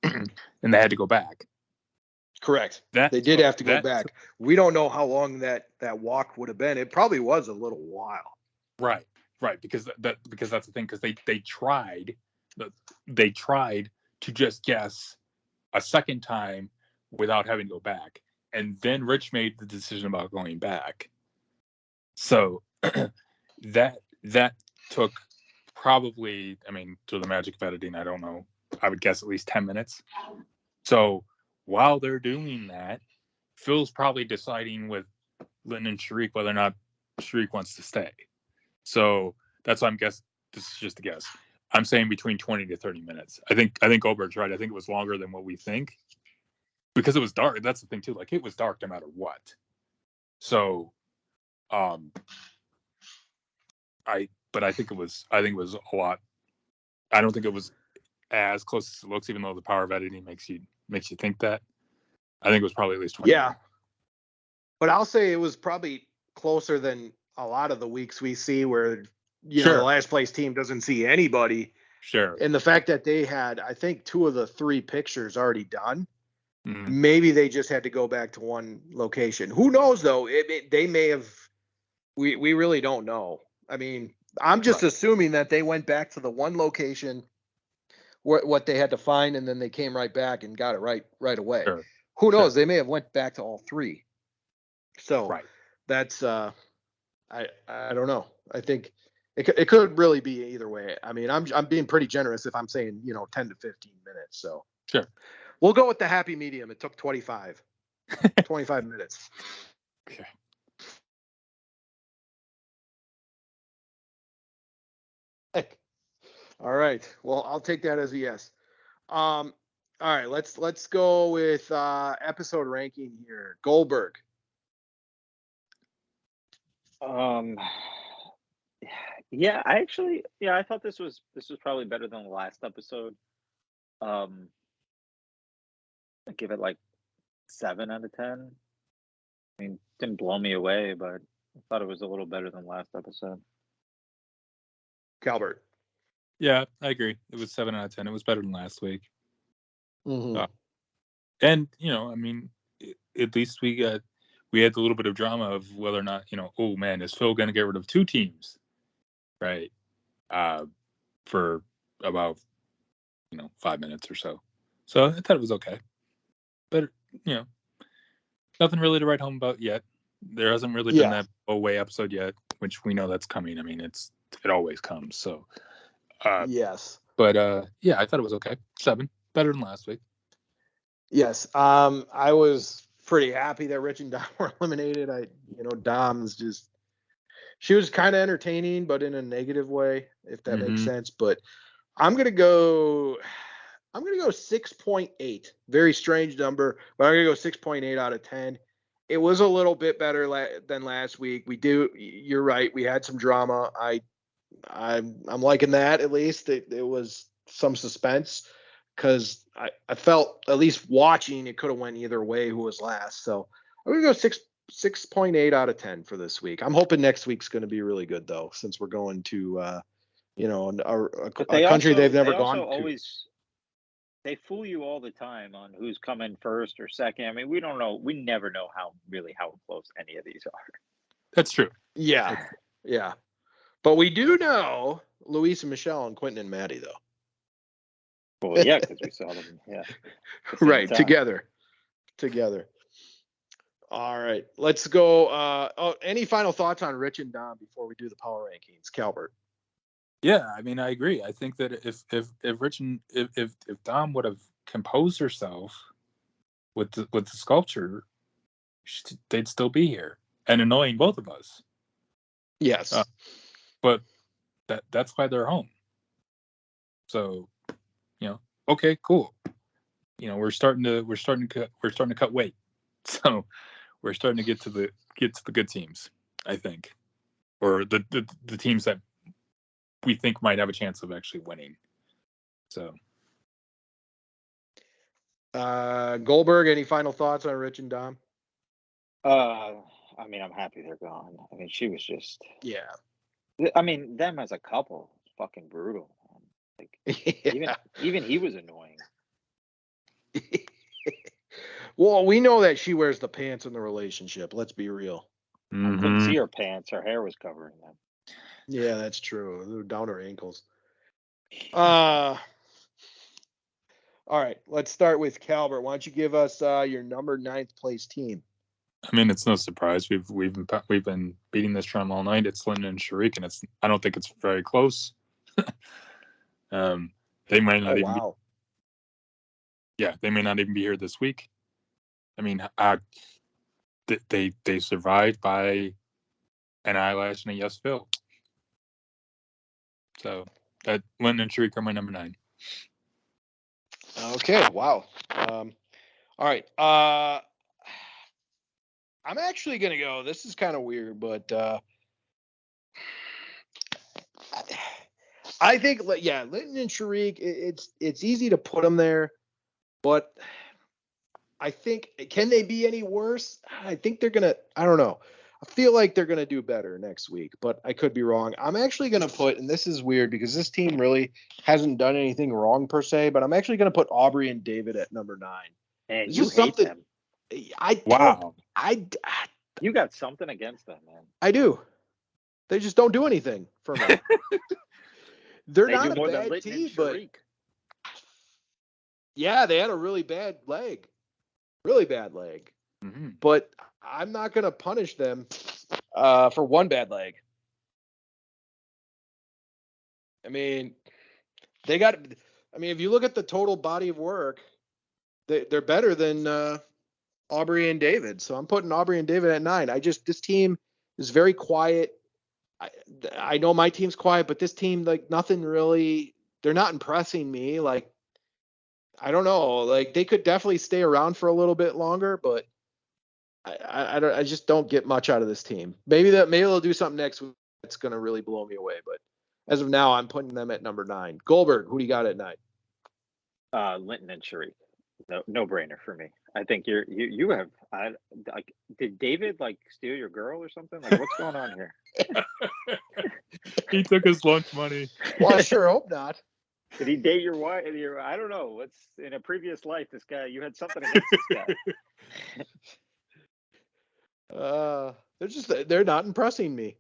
and they had to go back. Correct. They did have to go back. We don't know how long that walk would have been. It probably was a little while. Right, because that's the thing, because they tried to just guess a second time without having to go back, and then Rich made the decision about going back. So that took probably, I mean, to the magic of editing, I don't know, I would guess at least 10 minutes. So while they're doing that, Phil's probably deciding with Lynn and Sharik whether or not Sharik wants to stay. So that's why I'm guessing. This is just a guess. I'm saying between 20 to 30 minutes. I think Goldberg's right. I think it was longer than what we think, because it was dark. That's the thing too. Like, it was dark no matter what. So, I think it was a lot. I don't think it was as close as it looks, even though the power of editing makes you think that. I think it was probably at least 20 minutes. But I'll say it was probably closer than a lot of the weeks we see where, Sure. the last place team doesn't see anybody. Sure. And the fact that they had, I think, 2 of the 3 pictures already done, Mhm. maybe they just had to go back to one location. Who knows, though? They may have. We really don't know. I mean, I'm just assuming that they went back to the one location, what they had to find, and then they came right back and got it right away. Sure. Who knows? They may have went back to all 3. So Right. that's I don't know. I think it could really be either way. I mean, I'm being pretty generous if I'm saying 10 to 15 minutes. So Sure. we'll go with the happy medium. It took 25 minutes. Okay. All right. Well, I'll take that as a yes. All right. Let's go with episode ranking here. Goldberg. Yeah, I thought this was probably better than the last episode. Um, I give it like 7 out of 10. I mean, didn't blow me away, but I thought it was a little better than last episode. Calvert. Yeah, I agree. It was 7 out of 10. It was better than last week. Mm-hmm. And I mean, at least we had a little bit of drama of whether or not, oh man, is Phil going to get rid of two teams, right? For about 5 minutes or so. So I thought it was okay, but nothing really to write home about yet. There hasn't really been that away episode yet, which we know that's coming. I mean, it always comes. So yes, but yeah, I thought it was okay. 7, better than last week. Yes. I was pretty happy that Rich and Dom were eliminated. Dom's she was kind of entertaining, but in a negative way, if that makes sense. But I'm going to go 6.8. Very strange number, but I'm going to go 6.8 out of 10. It was a little bit better than last week. You're right. We had some drama. I'm liking that, at least. It was some suspense, because I felt, at least watching, it could have went either way who was last. So I'm going to go 6.8 out of 10 for this week. I'm hoping next week's going to be really good, though, since we're going to, a country they've never gone to. They fool you all the time on who's coming first or second. I mean, we don't know. We never know how close any of these are. That's true. Yeah. Yeah. But we do know Luis and Michelle and Quentin and Maddie, though. Well, yeah, because we saw them. Yeah. Right. Together. All right. Let's go. Any final thoughts on Rich and Dom before we do the power rankings? Calvert. Yeah, I mean, I agree. I think that if Rich and if Dom would have composed herself with the sculpture, they'd still be here and annoying both of us. Yes, but that's why they're home. So, okay, cool. We're starting to cut weight. So we're starting to get to the good teams, I think, or the teams that we think might have a chance of actually winning. So, Goldberg, any final thoughts on Rich and Dom? I mean, I'm happy they're gone. I mean, she was just. Yeah. I mean, them as a couple, fucking brutal. Like, even he was annoying. Well, we know that she wears the pants in the relationship. Let's be real. I couldn't see her pants. Her hair was covering them. Yeah, that's true. They were down her ankles. All right, let's start with Calvert. Why don't you give us your number 9th place team? I mean, it's no surprise. We've been beating this drum all night. It's Lyndon and Sharik, and I don't think it's very close. They might not even. Wow. They may not even be here this week. I mean, they survived by an eyelash and a yes, Phil. So that Lyndon and Sharik are my number 9. Okay. Wow. All right. I'm actually gonna go. This is kind of weird, but I think, Lyndon and Sharik. It's easy to put them there, but I think, can they be any worse? I think they're gonna. I don't know. I feel like they're gonna do better next week, but I could be wrong. I'm actually gonna put, and this is weird because this team really hasn't done anything wrong per se, but I'm actually gonna put Aubrey and David at number 9. And you hate them. You got something against them, man. I do. They just don't do anything for me. They're not a bad team, but yeah, they had a really bad leg. Really bad leg. Mm-hmm. But I'm not going to punish them for one bad leg. I mean, if you look at the total body of work, they're better than Aubrey and David. So I'm putting Aubrey and David at 9. This team is very quiet. I know my team's quiet, but this team, like, nothing really, they're not impressing me. Like, I don't know. Like, they could definitely stay around for a little bit longer, but I just don't get much out of this team. Maybe they'll do something next week that's going to really blow me away. But as of now, I'm putting them at number 9. Goldberg, who do you got at 9? Linton and Sharif. No brainer for me. I think you have. Did David steal your girl or something? Like, what's going on here? He took his lunch money. Well, I sure hope not. Did he date your wife? I don't know. What's in a previous life? This guy, you had something against this guy. They're not impressing me.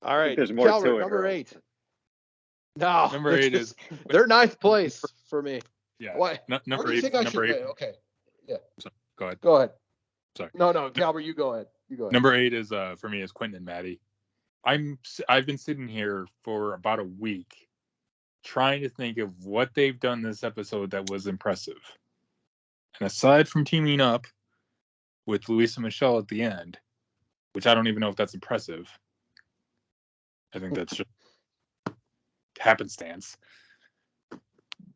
All right, there's more Calvert, to it. number 8. No, Number 8 is they're 9th place for me. Yeah. What? Number Where do you 8. think I Number should 8. be? Okay. Yeah. So, go ahead. Go ahead. Sorry. No, Calvert, you go ahead. Number 8 is for me is Quentin and Maddie. I've been sitting here for about a week trying to think of what they've done this episode that was impressive. And aside from teaming up with Luis and Michelle at the end, which I don't even know if that's impressive. I think that's just happenstance.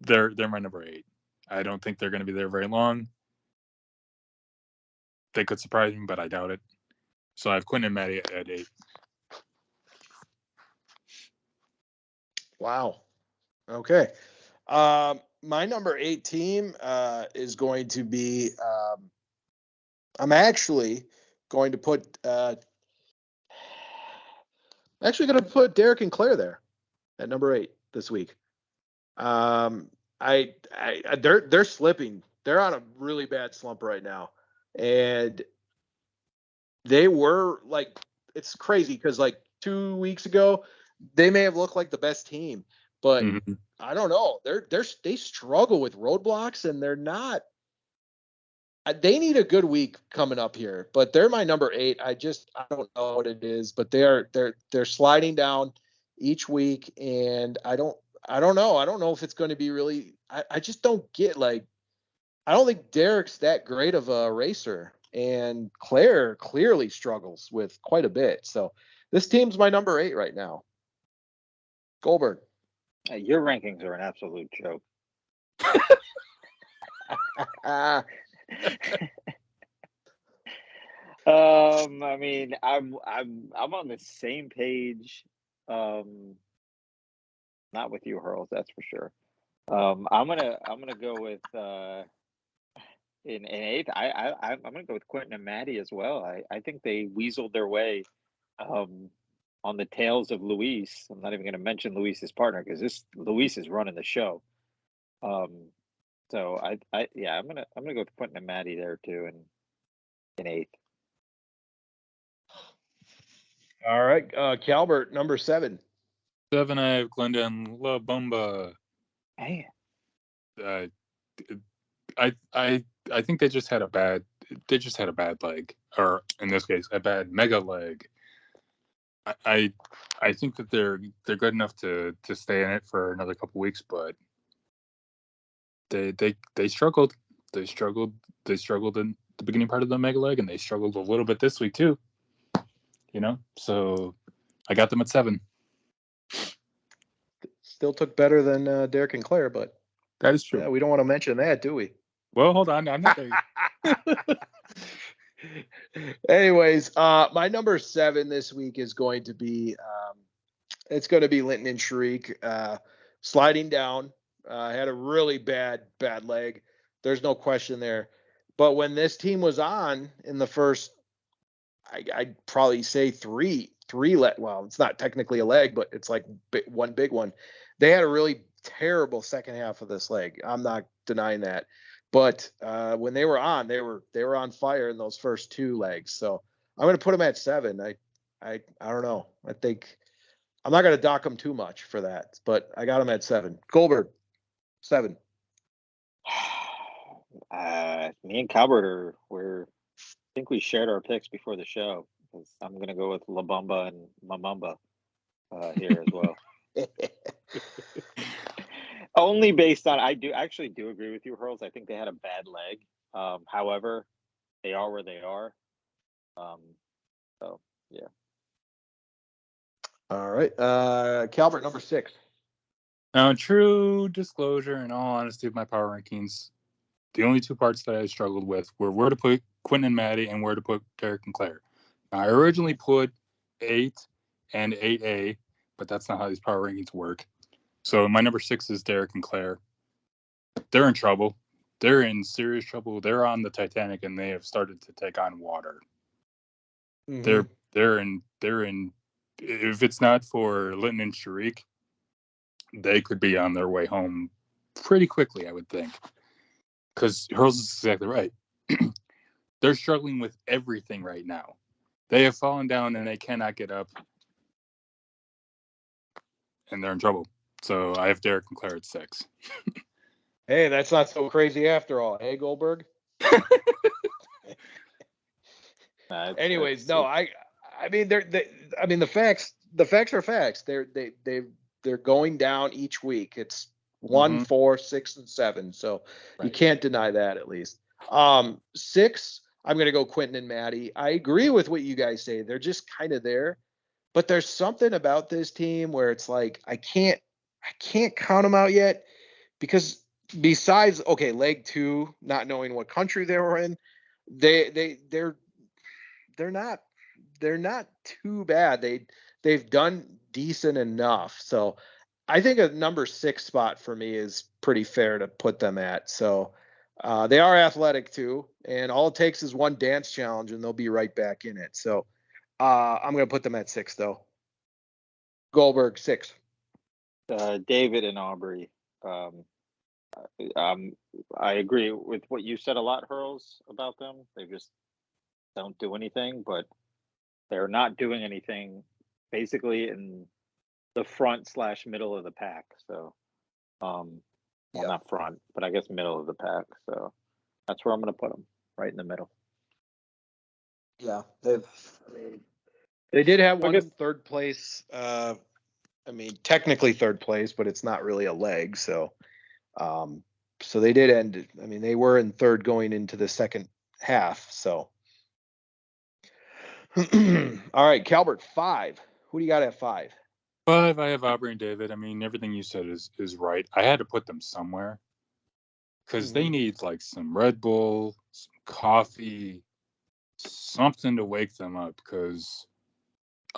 They're my number 8. I don't think they're going to be there very long. They could surprise me, but I doubt it. So I have Quentin and Maddie at 8. Wow. Okay. My number 8 team is going to be. I'm actually going to put. Derek and Claire there at number 8 this week. They're slipping. They're on a really bad slump right now, and they were it's crazy because 2 weeks ago they may have looked like the best team, but I don't know. They struggle with roadblocks, and they're not. They need a good week coming up here, but they're my number 8. I don't know what it is, but they're sliding down each week, and I don't know. I don't know if it's going to be really. I just don't get I don't think Derek's that great of a racer, and Claire clearly struggles with quite a bit. So this team's my number 8 right now. Goldberg. Your rankings are an absolute joke. I mean, I'm on the same page. Not with you, Hurls, that's for sure. I'm gonna go with in 8th. I'm gonna go with Quentin and Maddie as well. I think they weaseled their way on the tails of Luis. I'm not even gonna mention Luis's partner because Luis is running the show. So I'm gonna go with Quentin and Maddie there too in 8th. All right, Calbert, number 7. 7, I have Glenda and La Bomba. Man. I think they just had a bad leg, or in this case, a bad mega leg. I think that they're good enough to stay in it for another couple weeks, but they struggled. They struggled in the beginning part of the mega leg, and they struggled a little bit this week too. So I got them at 7. Still took better than Derek and Claire, but that is true. Yeah, we don't want to mention that, do we? Well, hold on. I'm not there. Anyways, my number 7 this week is going to be it's going to be Linton and Sharik sliding down. Had a really bad leg. There's no question there. But when this team was on in the first, I'd probably say three well, it's not technically a leg, but it's one big one. They had a really terrible second half of this leg. I'm not denying that. But when they were on, they were on fire in those first 2 legs. So I'm going to put them at 7. I don't know. I think I'm not going to dock them too much for that, but I got them at 7. Goldberg, 7. Me and Calbert I think we shared our picks before the show. I'm going to go with La Bamba and Mamamba here as well. Only based on I actually do agree with you, Hurls. I think they had a bad leg. However, they are where they are. So yeah. All right, Calvert, number 6. Now, in true disclosure, in all honesty, of my power rankings, the only 2 parts that I struggled with were where to put Quentin and Maddie and where to put Derek and Claire. Now, I originally put 8 and 8A, but that's not how these power rankings work. So my number 6 is Derek and Claire. They're in trouble. They're in serious trouble. They're on the Titanic, and they have started to take on water. Mhm. They're in. If it's not for Linton and Sharik, they could be on their way home pretty quickly, I would think. Because Hurls is exactly right. They're struggling with everything right now. They have fallen down and they cannot get up, and they're in trouble. So I have Derek and Claire at 6. Hey, that's not so crazy after all. Hey, Goldberg. Anyways, no, I mean, I mean, the facts are facts. They're going down each week. It's 1, 4, 6, and 7. So you can't deny that at least. 6, I'm going to go Quentin and Maddie. I agree with what you guys say. They're just kind of there, but there's something about this team where it's like, I can't count them out yet, because besides, okay, leg 2, not knowing what country they were in, they're not too bad. They've done decent enough. So I think a number 6 spot for me is pretty fair to put them at. So they are athletic too, and all it takes is one dance challenge and they'll be right back in it. So I'm going to put them at 6 though. Goldberg 6. David and Aubrey. I agree with what you said a lot, Hurls, about them. They just don't do anything, but they're not doing anything basically in the front / middle of the pack. So, well, not front, but I guess middle of the pack. So that's where I'm going to put them, right in the middle. Yeah, they did have one guess, third place. I mean, technically third place, but it's not really a leg. So, so they did end. I mean, they were in third going into the second half. So, all right, Calbert 5. Who do you got at 5? 5, I have Aubrey and David. I mean, everything you said is right. I had to put them somewhere because they need like some Red Bull, some coffee, something to wake them up, because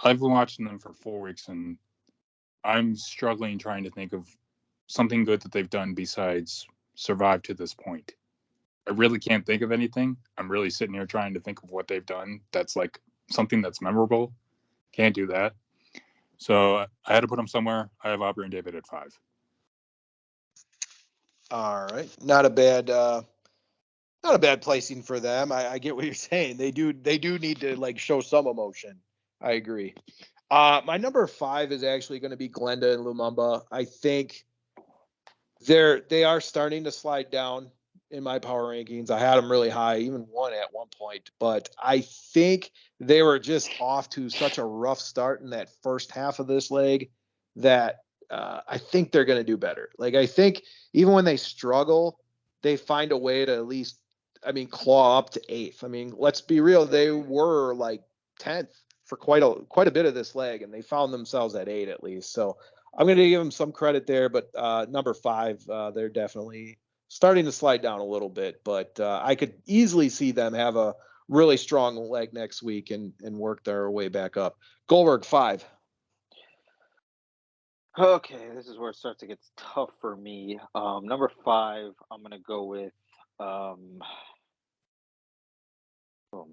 I've been watching them for 4 weeks and I'm struggling trying to think of something good that they've done besides survive to this point. I really can't think of anything. I'm really sitting here trying to think of what they've done that's like something that's memorable. Can't do that. So I had to put them somewhere. I have Aubrey and David at 5. All right, not a bad placing for them. I get what you're saying. They do need to like show some emotion. I agree. My number 5 is actually going to be Glenda and Lumumba. I think they are starting to slide down in my power rankings. I had them really high, even one at one point, but I think they were just off to such a rough start in that first half of this leg that I think they're going to do better. Like, I think even when they struggle, they find a way to at least, I mean, claw up to 8th. I mean, let's be real. They were like 10th for quite a bit of this leg, and they found themselves at 8 at least. So I'm going to give them some credit there, but number 5, they're definitely starting to slide down a little bit, but I could easily see them have a really strong leg next week and work their way back up. Goldberg 5. Okay, this is where it starts to get tough for me. Number 5, I'm going to go with, oh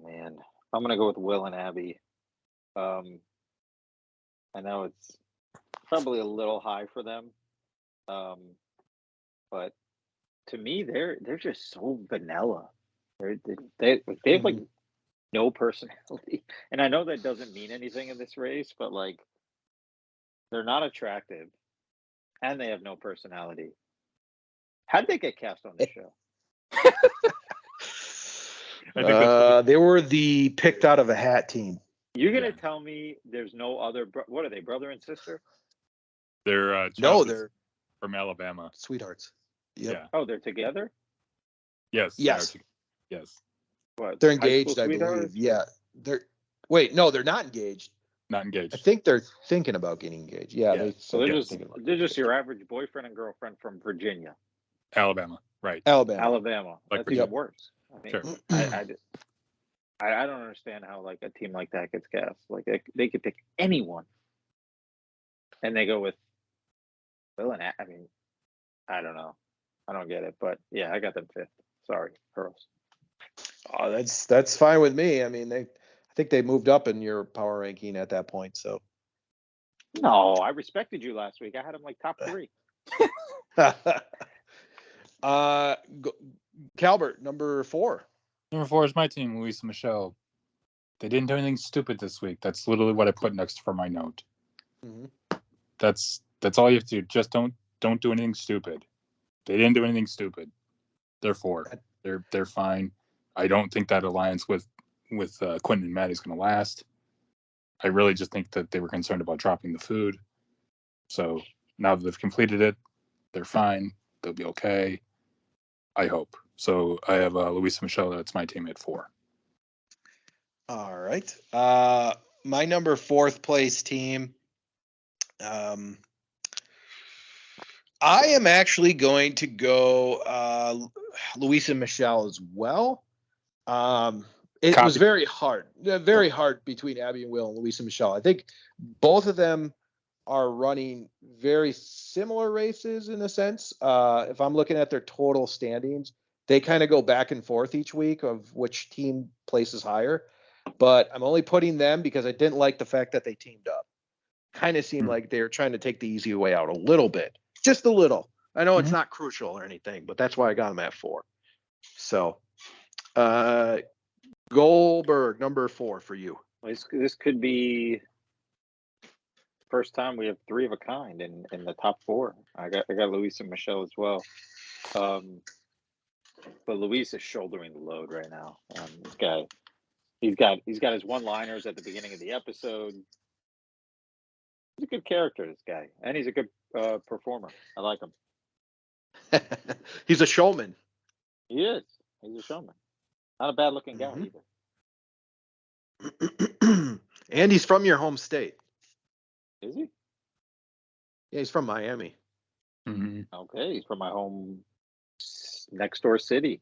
man, I'm going to go with Will and Abby. I know it's probably a little high for them, but to me, they're just so vanilla. They have like no personality, and I know that doesn't mean anything in this race, but like they're not attractive, and they have no personality. How'd they get cast on the show? I think they were the picked out of a hat team. You're gonna tell me there's no other? What are they, brother and sister? They're No, they're from Alabama. Sweethearts. Yep. Yeah. Oh, they're together? Yes. Yes. Yes. What? They're engaged, I believe. Yeah. They're not engaged. Not engaged. I think they're thinking about getting engaged. Yeah. Yeah. So they're just your average boyfriend and girlfriend from Virginia. Alabama. Right. Alabama. Like, that's Virginia. even worse. I mean, Sure. I I don't understand how like a team like that gets gas. Like they could pick anyone, and they go with Will and I mean, I don't know. I don't get it, but yeah, I got them 5th. Sorry, Pearls. Oh, that's fine with me. I mean, I think they moved up in your power ranking at that point. So, No, I respected you last week. I had them like top 3. uh, Calbert, number 4. Number 4 is my team, Luis and Michelle. They didn't do anything stupid this week. That's literally what I put next for my note. Mm-hmm. That's all you have to do. Just don't do anything stupid. They didn't do anything stupid. They're 4. They're fine. I don't think that alliance with Quentin and Matt is going to last. I really just think that they were concerned about dropping the food. So now that they've completed it, they're fine. They'll be okay. I hope. So I have Luis and Michelle. That's my team at 4. All right. My number 4th place team. I am actually going to go Luis and Michelle as well. It was very hard between Abby and Will and Luis and Michelle. I think both of them are running very similar races in a sense. If I'm looking at their total standings, they kind of go back and forth each week of which team places higher. But I'm only putting them because I didn't like the fact that they teamed up. Kind of seemed like they were trying to take the easy way out a little bit, just a little. I know it's not crucial or anything, but that's why I got them at 4. So, Goldberg, number 4 for you. This could be first time we have 3 of a kind in the top 4. I got Luis and Michelle as well. But Luis is shouldering the load right now. This guy, he's got his one-liners at the beginning of the episode. He's a good character, this guy, and he's a good performer. I like him. He's a showman. He is. He's a showman. Not a bad-looking guy either. And he's from your home state. Is he? Yeah, he's from Miami. Mm-hmm. Okay, he's from my home next door city.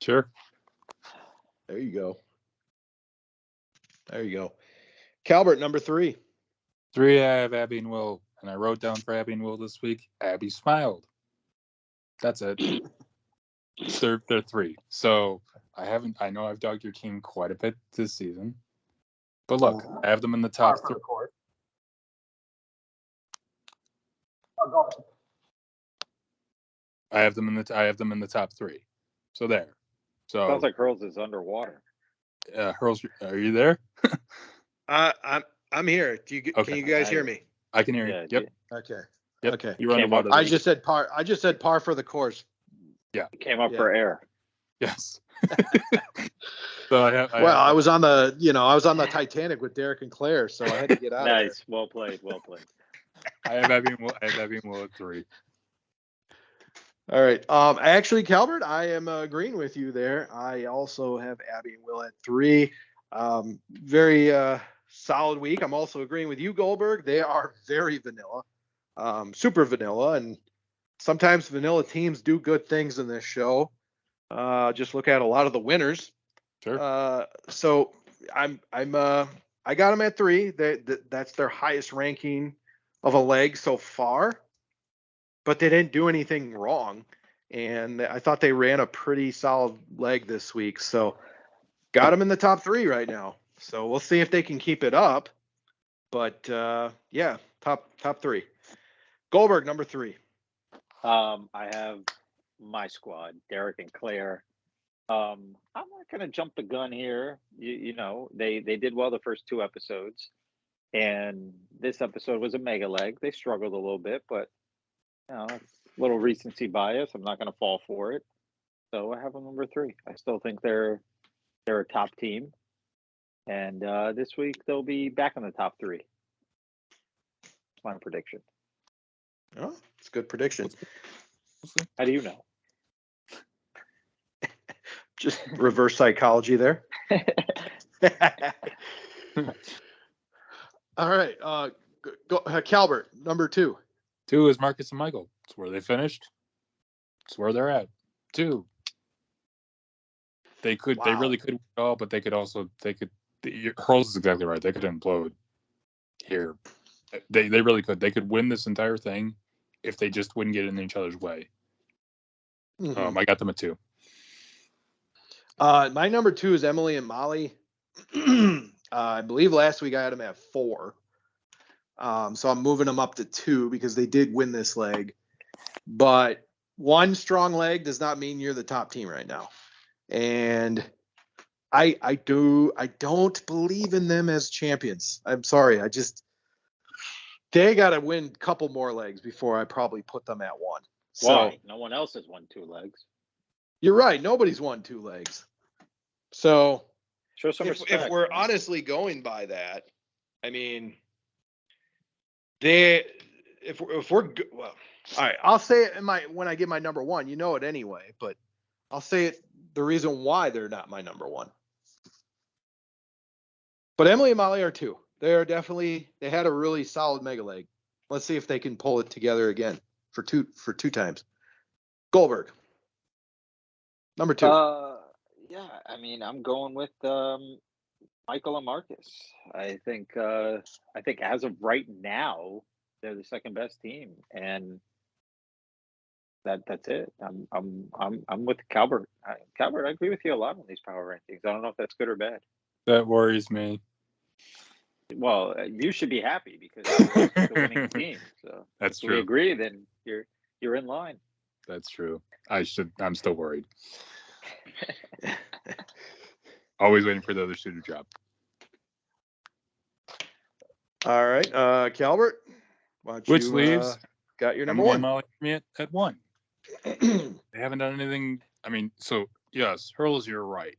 Sure. There you go. Calbert, number 3. 3, I have Abby and Will, and I wrote down for Abby and Will this week. Abby smiled. That's it. They're 3. So I know I've dogged your team quite a bit this season, but look, I have them in the top 3. I have them in the top 3. So there. So sounds like Hurls is underwater. Hurls, are you there? I'm here. Can you guys hear me? I can hear you. Yep. Okay. Yep. Okay. You're underwater. I just said par for the course. Yeah. He came up for air. Yes. So I was on the Titanic with Derek and Claire, so I had to get out. Nice. Well played. I have Abby and Will at 3. All right. Actually, Calvert, I am agreeing with you there. I also have Abby and Will at 3. Very solid week. I'm also agreeing with you, Goldberg. They are very vanilla, super vanilla, and sometimes vanilla teams do good things in this show. Just look at a lot of the winners. Sure. So I got them at 3. That's their highest ranking of a leg so far, but they didn't do anything wrong. And I thought they ran a pretty solid leg this week. So got them in the top 3 right now. So we'll see if they can keep it up. But yeah, top 3. Goldberg, number 3. I have my squad, Derek and Claire. I'm not going to jump the gun here. You know, they did well the first 2 episodes. And this episode was a mega leg. They struggled a little bit, but it's a little recency bias. I'm not going to fall for it. So I have them number 3. I still think they're a top team. And this week they'll be back in the top 3. That's my prediction. Oh, it's a good prediction. How do you know? Just reverse psychology there. All right. Calbert, number 2. 2 is Marcus and Michael. It's where they finished. It's where they're at. 2. They could. They Wow. really could win it all, but they could also. Hurls is exactly right. They could implode here. They really could. They could win this entire thing if they just wouldn't get in each other's way. Mhm. I got them at 2. My number 2 is Emily and Molly. I believe last week I had them at 4. So I'm moving them up to 2 because they did win this leg. But one strong leg does not mean you're the top team right now. And I don't believe in them as champions. I'm sorry. They got to win a couple more legs before I probably put them at 1. So Why? No one else has won 2 legs. you're right. Nobody's won 2 legs. So Show some if respect. we're honestly going by that, I mean, if we're well, all right, I'll say it when I get my number 1. You know it anyway, but I'll say it the reason why they're not my number 1. But Emily and Molly are 2. They had a really solid mega leg. Let's see if they can pull it together again for two times. Goldberg, number 2. Yeah, I mean, I'm going with Michael and Marcus. I think as of right now, they're the second best team, and that's it. I'm with Calvert. Calvert, I agree with you a lot on these power rankings. I don't know if that's good or bad. That worries me. Well, you should be happy because you're the winning team. So That's if we true. agree, then you're in line. That's true. I'm still worried. Always waiting for the other shoe to drop. All right, Calvert, why don't Which you leaves got your number Emily 1? and Molly for me at 1. They haven't done anything. I mean, so yes, Hurls, you're right.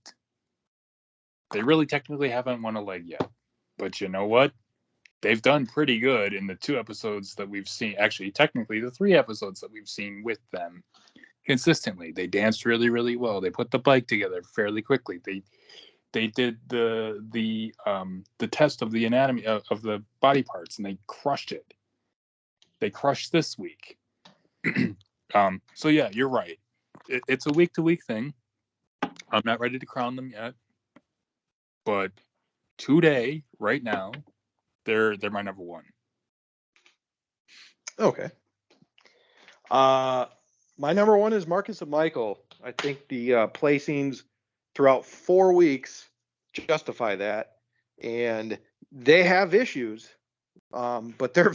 They really technically haven't won a leg yet. But you know what? They've done pretty good in the 2 episodes that we've seen. Actually, technically, the 3 episodes that we've seen with them consistently. They danced really, really well. They put the bike together fairly quickly. They did the test of the anatomy of the body parts, and they crushed it. They crushed this week. So yeah, you're right. It's a week-to-week thing. I'm not ready to crown them yet, but today, right now, they're my number 1. Okay. My number 1 is Marcus and Michael. I think the placings throughout 4 weeks justify that, and they have issues, but they're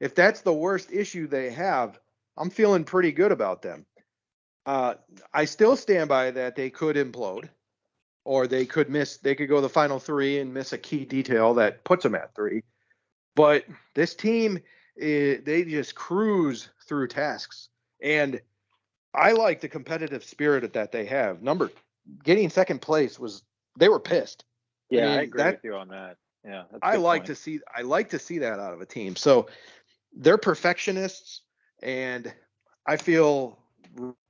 if that's the worst issue they have, I'm feeling pretty good about them. I still stand by that they could implode, or they could go the final 3 and miss a key detail that puts them at 3. But this team, they just cruise through tasks. And I like the competitive spirit that they have. Getting second place they were pissed. Yeah, I I mean, agree with you on that. Yeah, that's a I good like point. to see that out of a team. So they're perfectionists, and I feel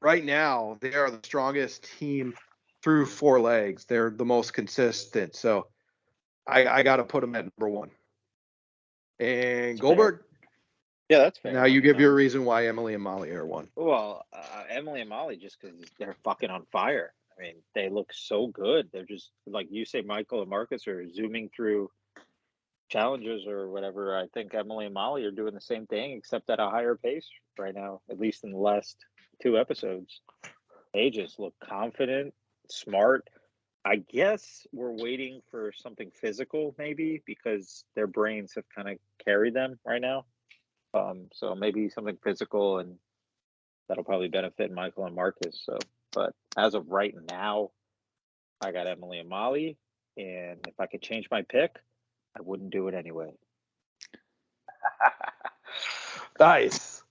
right now they are the strongest team through 4 legs. They're the most consistent. So I got to put them at number 1. And That's Goldberg, fair. Yeah, that's fair. now you give your reason why Emily and Molly are 1. Well, Emily and Molly, just because they're fucking on fire. I mean, they look so good. They're just like you say, Michael and Marcus are zooming through challenges or whatever. I think Emily and Molly are doing the same thing, except at a higher pace right now, at least in the last 2 episodes. They just look confident, smart. I guess we're waiting for something physical, maybe, because their brains have kind of carried them right now. So maybe something physical, and that'll probably benefit Michael and Marcus. So, but as of right now, I got Emily and Molly, and if I could change my pick, I wouldn't do it anyway. Nice.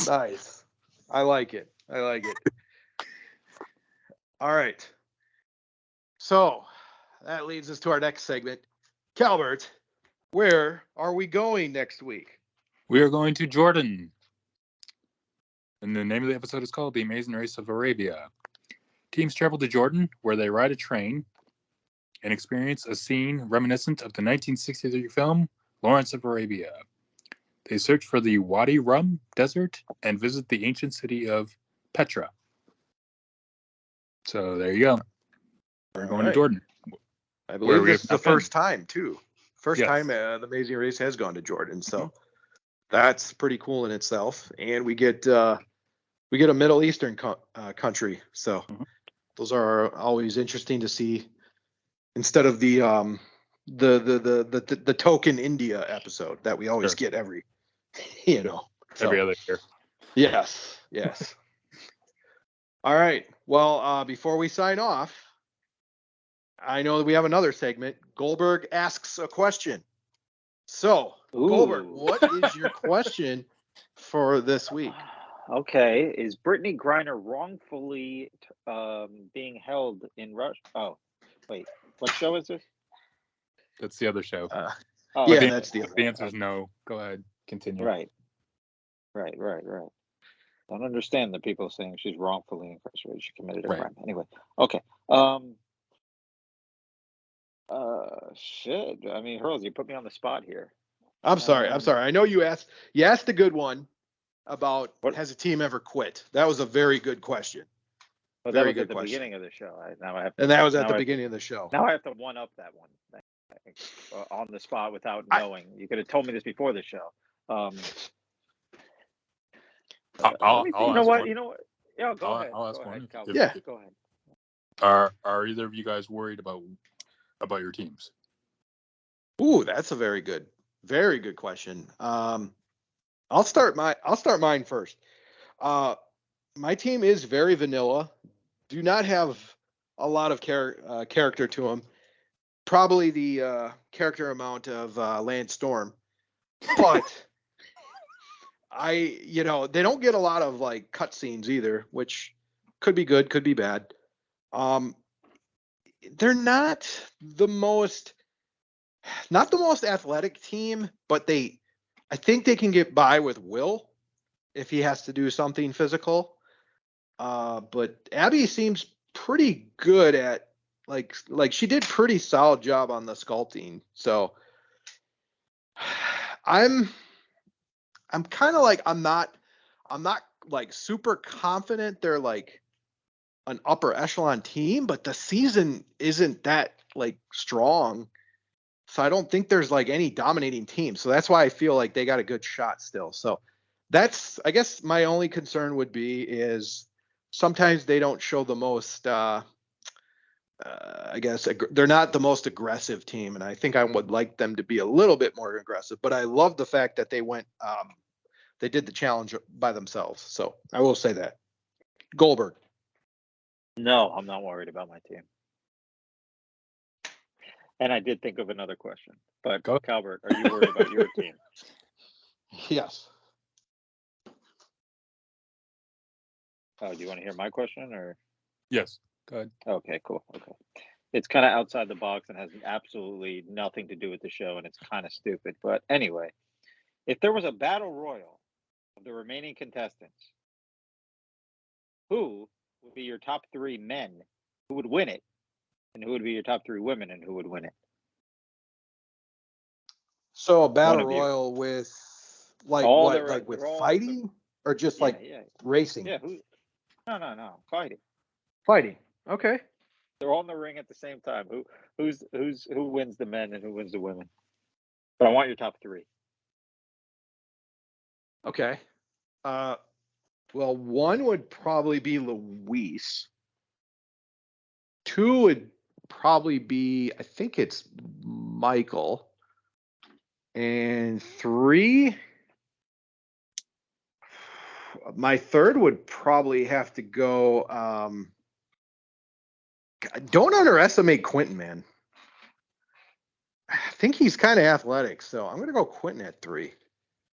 I like it. All right. So that leads us to our next segment. Calvert, where are we going next week? We are going to Jordan. And the name of the episode is called The Amazing Race of Arabia. Teams travel to Jordan, where they ride a train and experience a scene reminiscent of the 1963 film Lawrence of Arabia. They search for the Wadi Rum Desert and visit the ancient city of Petra. So there you go. We're All going to right. Jordan. I Where believe we this have is the not been. first time too. First Yes. time the Amazing Race has gone to Jordan, so that's pretty cool in itself. And we get a Middle Eastern country, so those are always interesting to see instead of the token India episode that we always Sure. get every Every other year. Yes. All right. Well, before we sign off, I know that we have another segment. Goldberg asks a question. So, Goldberg, Ooh. what is your question for this week? Okay, is Brittany Griner wrongfully being held in Russia? Oh, wait, what show is this? That's the other show. Oh, yeah, okay, that's the The answer is no. Go ahead. Continue. right. Don't understand the people saying she's wrongfully incarcerated. She committed a Right. crime. Anyway, okay. Shit. I mean, Hurls, you put me on the spot here. I'm sorry. I know you asked a good one about What? has a team ever quit? That was a very good question. Well, Very that was good at the question. beginning of the show. Now I have to, And that was at now the I have to- beginning of the show. Now I have to one up that one on the spot without knowing. You could have told me this before the show. I'll You know ask what? one. You know what? Yeah, go ahead. I'll ask Go one. ahead, If- Calvin. Yeah. Go ahead. Are either of you guys worried about your teams? Ooh, that's a very good question. I'll start mine first. My team is very vanilla. Do not have a lot of character to them. Probably the character amount of Lance Storm, but they don't get a lot of like cutscenes either, which could be good, could be bad. They're not the most athletic team, but I think they can get by with Will if he has to do something physical. But Abby seems pretty good at like she did pretty solid job on the sculpting. So I'm kind of like I'm not like super confident they're like an upper echelon team, but the season isn't that like strong. So I don't think there's like any dominating team. So that's why I feel like they got a good shot still. So that's, I guess my only concern would be is sometimes they don't show the most, I guess they're not the most aggressive team. And I think I would like them to be a little bit more aggressive, but I love the fact that they went, they did the challenge by themselves. So I will say that. Goldberg. No, I'm not worried about my team. And I did think of another question, but Go. Calvert, are you worried about your team? Yes. Oh, do you want to hear my question or? Yes. Go ahead. Okay, cool. Okay. It's kind of outside the box and has absolutely nothing to do with the show, and it's kind of stupid. But anyway, if there was a battle royal of the remaining contestants, who would be your top 3 men who would win it? And who would be your top 3 women and who would win it? So a battle One of you. royal with like All what? the- Like with they're all- fighting or just like racing? Yeah, who? No, fighting. Fighting. Okay. They're all in the ring at the same time. Who wins the men and who wins the women? But I want your top 3. Okay. Well, one would probably be Luis. 2 would probably be, I think it's Michael. And 3, my third would probably have to go. Don't underestimate Quentin, man. I think he's kind of athletic, so I'm gonna go Quentin at 3.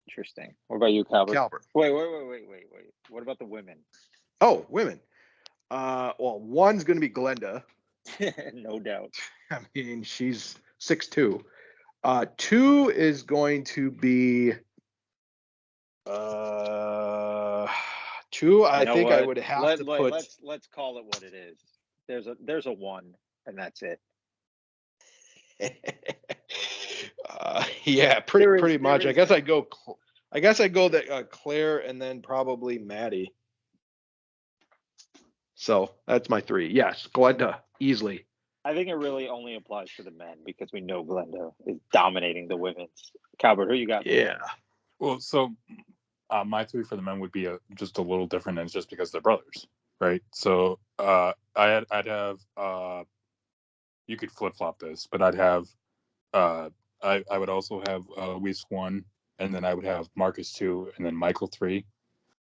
Interesting. What about you, Calvert? Calvert. Wait. What about the women? Oh, women. Well, one's gonna be Glenda. No doubt. I mean, she's 6'2". 2 is going to be 2. I think I would have to put. Let's call it what it is. There's a 1, and that's it. Yeah, pretty There much. is- I guess I go that Claire and then probably Maddie. So that's my 3. Yes, Glenda easily. I think it really only applies to the men because we know Glenda is dominating the women's. Calvert, who you got? Yeah. Well, so my three for the men would be just a little different, and it's just because they're brothers, right? So I'd have you could flip flop this, but I'd have I would also have Luis 1, and then I would have Marcus 2, and then Michael 3.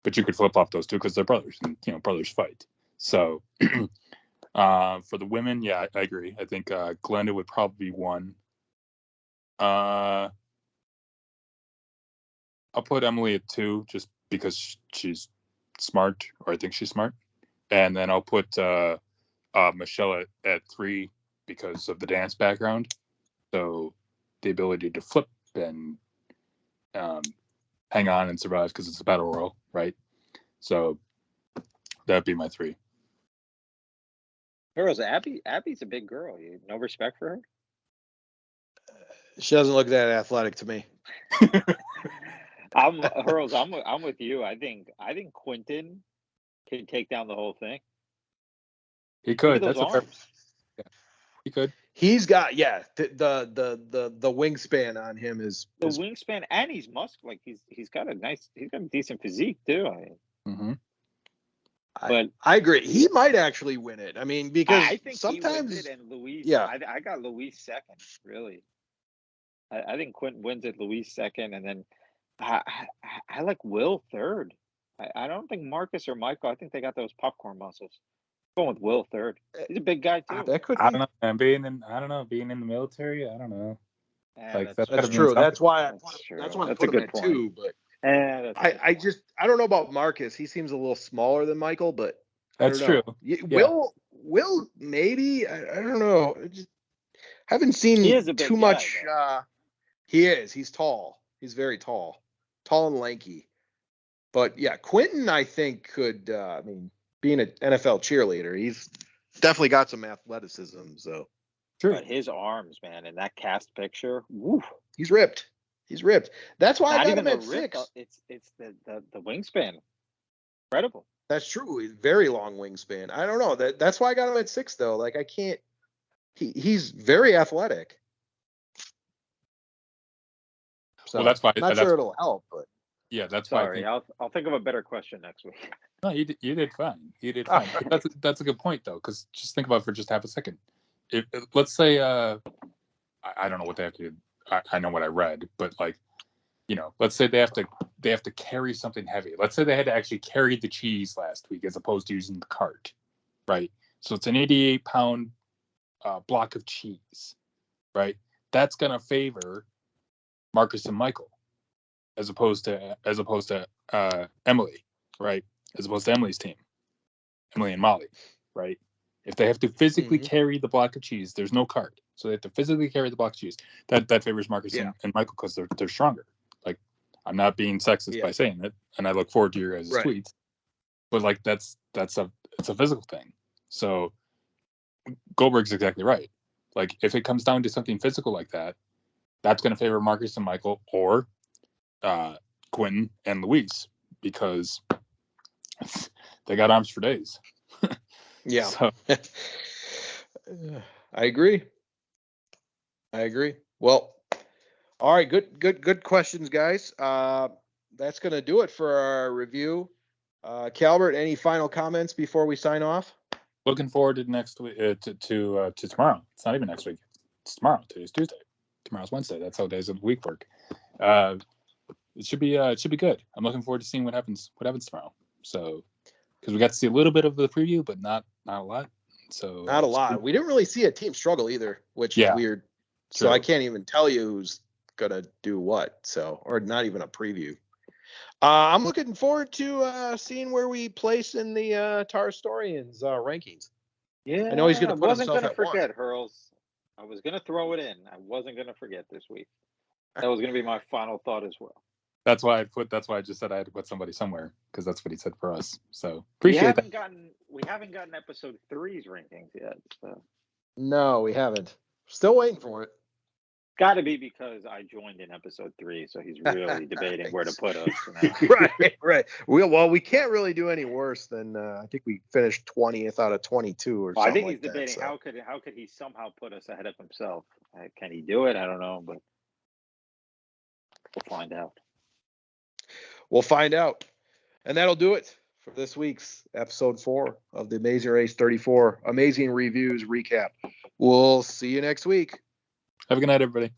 But you could flip flop those two because they're brothers, and brothers fight. So for the women, yeah, I agree. I think Glenda would probably be 1. I'll put Emily at 2 just because she's smart, or I think she's smart. And then I'll put Michelle at 3 because of the dance background. So the ability to flip and hang on and survive because it's a battle royal, right? So that'd be my 3. Girls, Abby's a big girl. You no respect for her? She doesn't look that athletic to me. I'm with you. I think Quentin can take down the whole thing. He could. Look at those arms. Yeah, he could. He's got the wingspan on him is The wingspan, and he's muscular. Like he's got a decent physique too. But I agree. He might actually win it. I mean, because I think sometimes he wins it, and Luis. Yeah. I got Luis second. Really, I think Quentin wins it. Luis second, and then I like Will third. I don't think Marcus or Michael. I think they got those popcorn muscles. Going with Will third. He's a big guy too. that could I be. don't know. And being in the military, I don't know. Yeah, Like That's true. That's why That's I a put him good at point. 2. But I I don't know about Marcus. He seems a little smaller than Michael, but That's I don't true. know. Will maybe I don't know. I just haven't He seen is a big too guy, much. though. He is. He's tall. He's very tall and lanky. But yeah, Quentin, I think could. I mean, being an NFL cheerleader, he's definitely got some athleticism. So True. But his arms, man, in that cast picture, woo. he's ripped. He's ripped. That's why I Not got even him the at rip. 6. It's the wingspan. Incredible. That's true. He's very long wingspan. I don't know. That's why I got him at 6 though. Like I can't. He's very athletic. So Well, that's why. not sure it'll help, but Yeah, that's Sorry, why I think. I'll think of a better question next week. No, you did fine. You did fine. But that's a good point though, because just think about it for just half a second. If let's say I don't know what they have to do. I know what I read, but like, let's say they have to carry something heavy. Let's say they had to actually carry the cheese last week as opposed to using the cart, right? So it's an 88-pound block of cheese, right? That's gonna favor Marcus and Michael as opposed to Emily, right? As opposed to Emily's team, Emily and Molly, right? If they have to physically carry the block of cheese, there's no cart, so they have to physically carry the block of cheese. That favors Marcus and Michael because they're stronger. Like, I'm not being sexist by saying it, and I look forward to your guys' tweets. But like it's a physical thing. So Goldberg's exactly right. Like if it comes down to something physical like that, that's going to favor Marcus and Michael or Quentin and Luis because they got arms for days. Yeah. So. I agree. Well, all right. Good questions, guys. That's going to do it for our review. Calvert, any final comments before we sign off? Looking forward to next week to tomorrow. It's not even next week. It's tomorrow. Today's Tuesday. Tomorrow's Wednesday. That's how days of the week work. It should be good. I'm looking forward to seeing what happens tomorrow. So, because we got to see a little bit of the preview, but not a lot. So not a lot. We didn't really see a team struggle either, which is weird. So I can't even tell you who's gonna do what. So, or not even a preview. I'm looking forward to seeing where we place in the Tarstorians rankings. Yeah, I know he's going to put wasn't himself gonna at forget 1. Hurls. I was gonna throw it in. I wasn't gonna forget this week. That was gonna be my final thought as well. That's why I just said I had to put somebody somewhere because that's what he said for us. So appreciate that. We haven't gotten episode 3's rankings yet. So. No, we haven't. Still waiting for it. Got to be because I joined in episode 3, so he's really debating where to put us. Now. Right. We can't really do any worse than I think we finished 20th out of 22 or Well, I something think he's like debating that. how could he somehow put us ahead of himself? Can he do it? I don't know, but we'll find out. We'll find out. And that'll do it for this week's episode 4 of the Amazing Race 34 Amazing Reviews Recap. We'll see you next week. Have a good night, everybody.